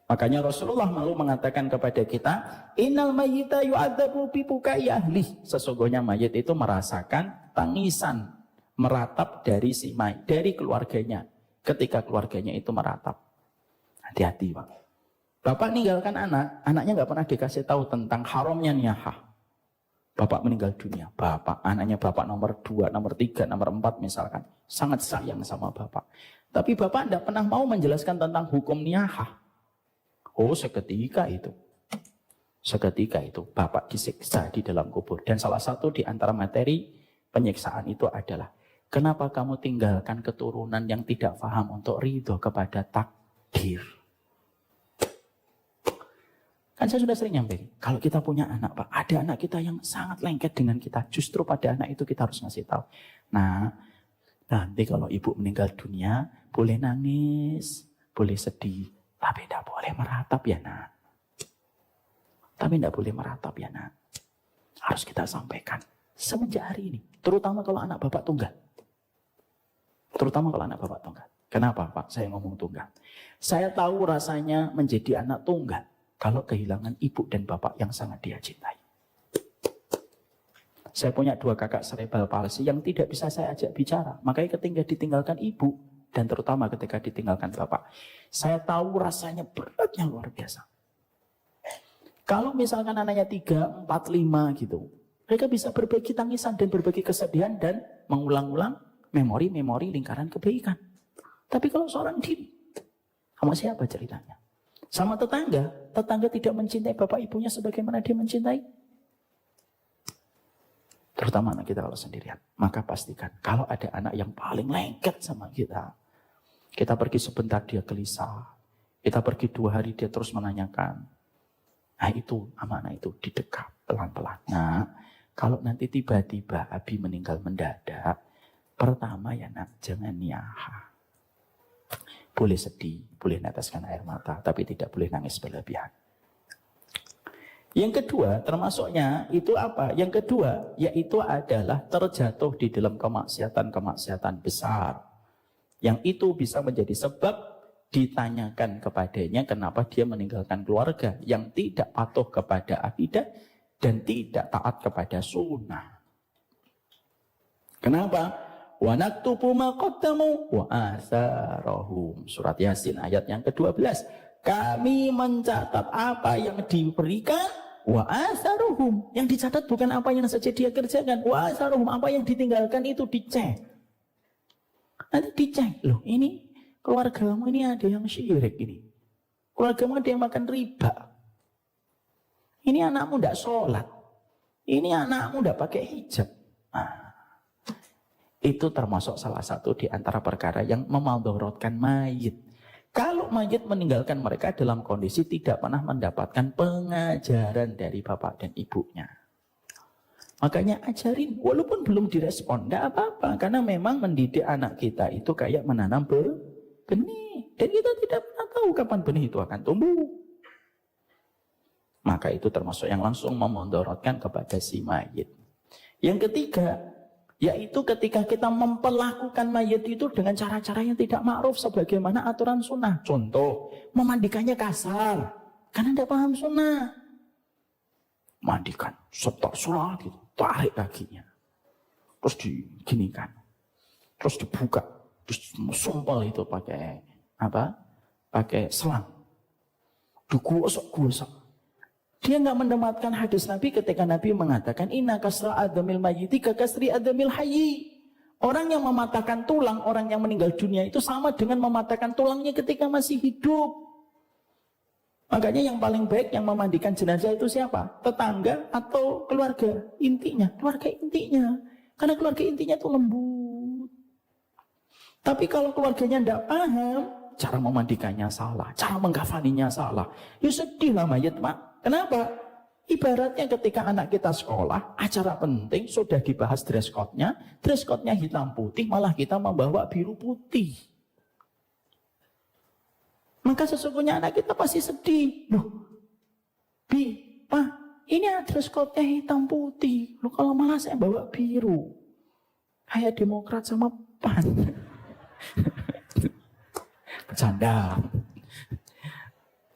Makanya Rasulullah malu mengatakan kepada kita, Innal mayyita yu'adzabu bi bukai ahli. Sesungguhnya mayit itu merasakan tangisan meratap dari si mayit, dari keluarganya. Ketika keluarganya itu meratap. Hati-hati Pak. Bapak ninggalkan anak, anaknya nggak pernah dikasih tahu tentang haramnya niyahah. Bapak meninggal dunia, bapak, anaknya bapak nomor 2, nomor 3, nomor 4 misalkan. Sangat sayang sama bapak. Tapi bapak tidak pernah mau menjelaskan tentang hukum niyahah. Oh seketika itu bapak disiksa di dalam kubur. Dan salah satu di antara materi penyiksaan itu adalah, kenapa kamu tinggalkan keturunan yang tidak paham untuk ridho kepada takdir? Kan saya sudah sering nyampe, kalau kita punya anak Pak, ada anak kita yang sangat lengket dengan kita, justru pada anak itu kita harus ngasih tahu. Nah, nanti kalau ibu meninggal dunia, boleh nangis, boleh sedih, tapi tidak boleh meratap ya nak. Tapi tidak boleh meratap ya nak. Harus kita sampaikan semenjak hari ini, terutama kalau anak bapak tunggal. Terutama kalau anak bapak tunggal. Kenapa Pak saya ngomong tunggal? Saya tahu rasanya menjadi anak tunggal. Kalau kehilangan ibu dan bapak yang sangat dia cintai. Saya punya 2 kakak cerebral palsy yang tidak bisa saya ajak bicara. Makanya ketika ditinggalkan ibu, dan terutama ketika ditinggalkan bapak, saya tahu rasanya beratnya luar biasa. Kalau misalkan anaknya 3, 4, 5 gitu, mereka bisa berbagi tangisan dan berbagi kesedihan dan mengulang-ulang memori-memori lingkaran kebaikan. Tapi kalau seorang diri, sama siapa ceritanya? Sama tetangga, tetangga tidak mencintai bapak ibunya sebagaimana dia mencintai. Terutama anak kita kalau sendirian. Maka pastikan, kalau ada anak yang paling lengket sama kita, kita pergi sebentar dia gelisah, kita pergi 2 hari dia terus menanyakan. Nah itu, sama anak itu didekap pelan-pelan. Nah, kalau nanti tiba-tiba Abi meninggal mendadak, pertama ya nak, jangan niyahah. Boleh sedih, boleh neteskan air mata, tapi tidak boleh nangis berlebihan. Yang kedua, termasuknya itu apa? Yang kedua, yaitu adalah terjatuh di dalam kemaksiatan-kemaksiatan besar. Yang itu bisa menjadi sebab ditanyakan kepadanya kenapa dia meninggalkan keluarga yang tidak patuh kepada akidah dan tidak taat kepada sunnah. Kenapa? Wa naktubu ma qaddamu wa atharahum. Surat Yasin ayat yang ke-12. Kami mencatat apa yang diberikan wa atharuhum. Yang dicatat bukan apa yang saja dia kerjakan. Wa atharuhum, apa yang ditinggalkan itu dicek. Nanti dicek. Loh ini keluargamu ini ada yang syirik ini. Keluargamu ada yang makan riba. Ini anakmu tidak sholat. Ini anakmu tidak pakai hijab. Nah, itu termasuk salah satu di antara perkara yang memaldorotkan mayit. Kalau mayit meninggalkan mereka dalam kondisi tidak pernah mendapatkan pengajaran dari bapak dan ibunya. Makanya ajarin, walaupun belum direspon, tidak apa-apa. Karena memang mendidik anak kita itu kayak menanam benih. Dan kita tidak pernah tahu kapan benih itu akan tumbuh. Maka itu termasuk yang langsung memaldorotkan kepada si mayit. Yang ketiga, yaitu ketika kita memperlakukan mayit itu dengan cara-cara yang tidak ma'ruf sebagaimana aturan sunnah. Contoh, memandikannya kasar karena tidak paham sunnah. Mandikan, setor sholat gitu, tarik kakinya, terus diginikan, terus dibuka, terus sumpel itu pakai apa? Pakai selang, digosok-gosok. Dia nggak mendapatkan hadis Nabi ketika Nabi mengatakan inna kasra adamil mayyiti ka kasri adamil hayyi. Orang yang mematahkan tulang, orang yang meninggal dunia itu sama dengan mematahkan tulangnya ketika masih hidup. Makanya yang paling baik yang memandikan jenazah itu siapa? Tetangga atau keluarga intinya? Keluarga intinya. Karena keluarga intinya itu lembut. Tapi kalau keluarganya tidak paham, cara memandikannya salah, cara mengkafaninya salah, ya sedih lah mayat, Pak. Kenapa? Ibaratnya ketika anak kita sekolah, acara penting sudah dibahas dress code-nya hitam putih, malah kita membawa biru putih. Maka sesungguhnya anak kita pasti sedih. Loh, Pak, ini dress code-nya hitam putih. Loh, kalau malah saya bawa biru. Kayak Demokrat sama PAN. Bercanda.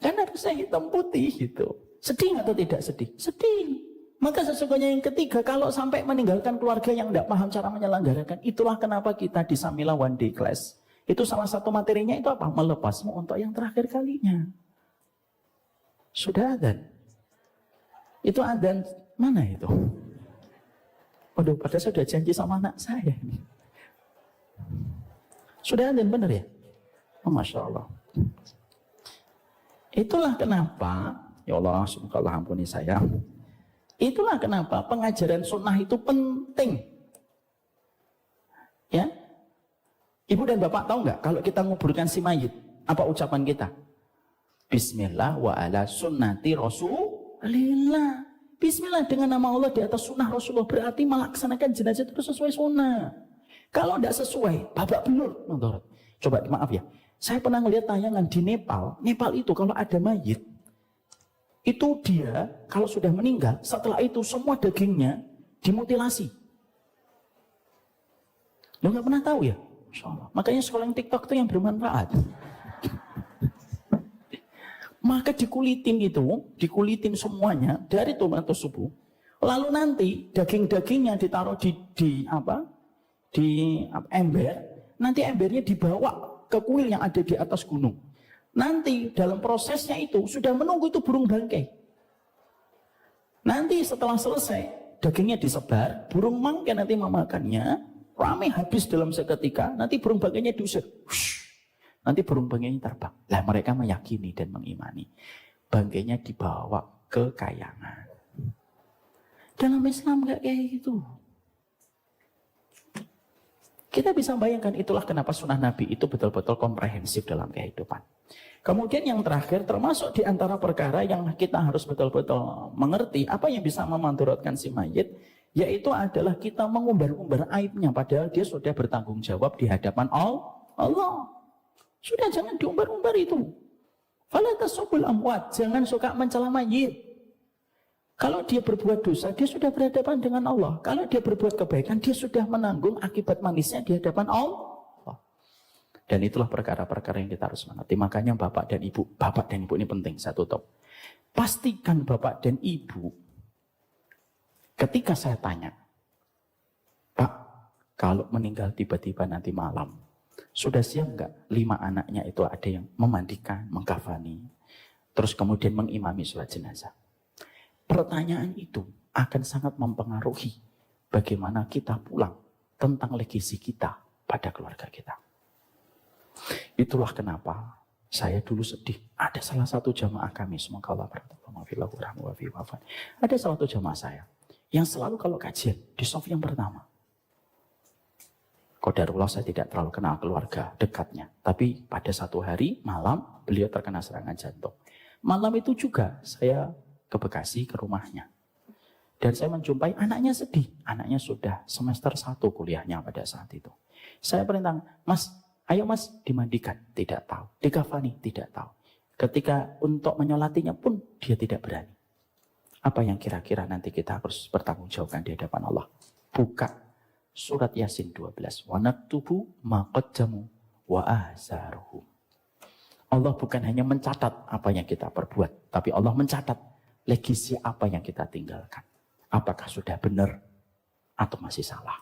Kan harusnya hitam putih gitu. Sedih atau tidak sedih? Sedih. Maka sesungguhnya yang ketiga, kalau sampai meninggalkan keluarga yang tidak paham cara menyelenggarakan, itulah kenapa kita di Samila One Day Class. Itu salah satu materinya itu apa? Melepasmu untuk yang terakhir kalinya. Sudah adzan. Itu adzan mana itu? Waduh, padahal sudah janji sama anak saya. Sudah adzan benar ya? Oh, Masya Allah. Itulah kenapa, ya Allah, semoga Allah ampuni saya. Itulah kenapa pengajaran sunnah itu penting. Ya, Ibu dan Bapak tahu nggak kalau kita nguburkan si mayit, apa ucapan kita? Bismillah wa ala sunnati Rasulillah. Bismillah dengan nama Allah di atas sunnah Rasulullah, berarti melaksanakan jenazah itu sesuai sunnah. Kalau tidak sesuai, babak belur. Coba maaf ya, saya pernah melihat tayangan di Nepal. Nepal itu kalau ada mayit, itu dia kalau sudah meninggal, setelah itu semua dagingnya dimutilasi. Lo nggak pernah tahu ya? Masya Allah. Makanya sekolah yang TikTok itu yang bermanfaat. Maka dikulitin semuanya dari tulang tersebut. Lalu nanti daging-dagingnya ditaruh di ember. Nanti embernya dibawa ke kuil yang ada di atas gunung. Nanti dalam prosesnya itu sudah menunggu itu burung bangkai. Nanti setelah selesai dagingnya disebar, burung bangkai nanti memakannya. Ramai habis dalam seketika, nanti burung bangkainya diusir. Nanti burung bangkainya terbang. Lah mereka meyakini dan mengimani. Bangkainya dibawa ke kayangan. Dalam Islam gak kayak gitu. Kita bisa bayangkan itulah kenapa sunnah Nabi itu betul-betul komprehensif dalam kehidupan. Kemudian yang terakhir termasuk di antara perkara yang kita harus betul-betul mengerti apa yang bisa memanduratkan si mayit. Yaitu adalah kita mengumbar-umbar aibnya padahal dia sudah bertanggung jawab di hadapan Allah. Sudah jangan diumbar-umbar itu. Fala tasubul amwat, jangan suka mencela mayit. Kalau dia berbuat dosa, dia sudah berhadapan dengan Allah. Kalau dia berbuat kebaikan, dia sudah menanggung akibat manisnya di hadapan Allah. Dan itulah perkara-perkara yang kita harus mengerti. Makanya bapak dan ibu ini penting, saya tutup. Pastikan bapak dan ibu ketika saya tanya, Pak, kalau meninggal tiba-tiba nanti malam, sudah siap nggak 5 anaknya itu ada yang memandikan, mengkafani, terus kemudian mengimami sholat jenazah? Pertanyaan itu akan sangat mempengaruhi bagaimana kita pulang tentang legasi kita pada keluarga kita. Itulah kenapa Saya dulu sedih. Ada salah satu jamaah kami, semoga Allah berkata, ada salah satu jamaah saya yang selalu kalau kajian di soft yang pertama. Qadarullah saya tidak terlalu kenal keluarga dekatnya. Tapi pada satu hari malam beliau terkena serangan jantung. Malam itu juga saya ke Bekasi ke rumahnya. Dan saya menjumpai anaknya sedih. Anaknya sudah semester 1 kuliahnya pada saat itu. Saya perintah, Mas, ayo Mas dimandikan. Tidak tahu. Dikafani, tidak tahu. Ketika untuk menyolatinya pun dia tidak berani. Apa yang kira-kira nanti kita harus bertanggung jawabkan di hadapan Allah? Buka surat Yasin 12. Wa naktubu ma qaddamu wa azaruhum. Allah bukan hanya mencatat apa yang kita perbuat, tapi Allah mencatat legasi apa yang kita tinggalkan. Apakah sudah benar atau masih salah?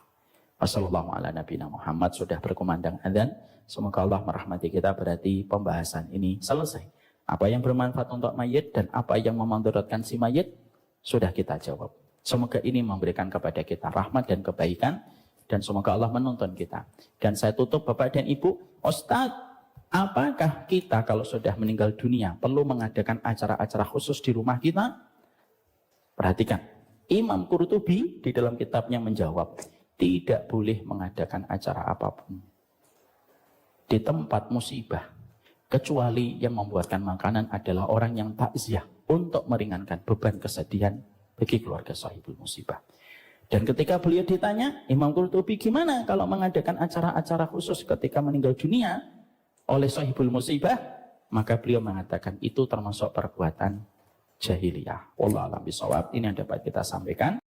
Wassalamualaikum Muhammad. Sudah berkumandang adzan. Semoga Allah merahmati kita, berarti pembahasan ini selesai. Apa yang bermanfaat untuk mayit dan apa yang memudaratkan si mayit sudah kita jawab. Semoga ini memberikan kepada kita rahmat dan kebaikan, dan semoga Allah menuntun kita. Dan saya tutup Bapak dan Ibu, Ustadz, apakah kita kalau sudah meninggal dunia perlu mengadakan acara-acara khusus di rumah kita? Perhatikan. Imam Qurtubi di dalam kitabnya menjawab, tidak boleh mengadakan acara apapun di tempat musibah, kecuali yang membuatkan makanan adalah orang yang takziah untuk meringankan beban kesedihan bagi keluarga sahibul musibah. Dan ketika beliau ditanya, Imam Qurtubi gimana kalau mengadakan acara-acara khusus ketika meninggal dunia oleh sahibul musibah? Maka beliau mengatakan itu termasuk perbuatan jahiliyah. Wallahu a'lam bishawab. Ini yang dapat kita sampaikan.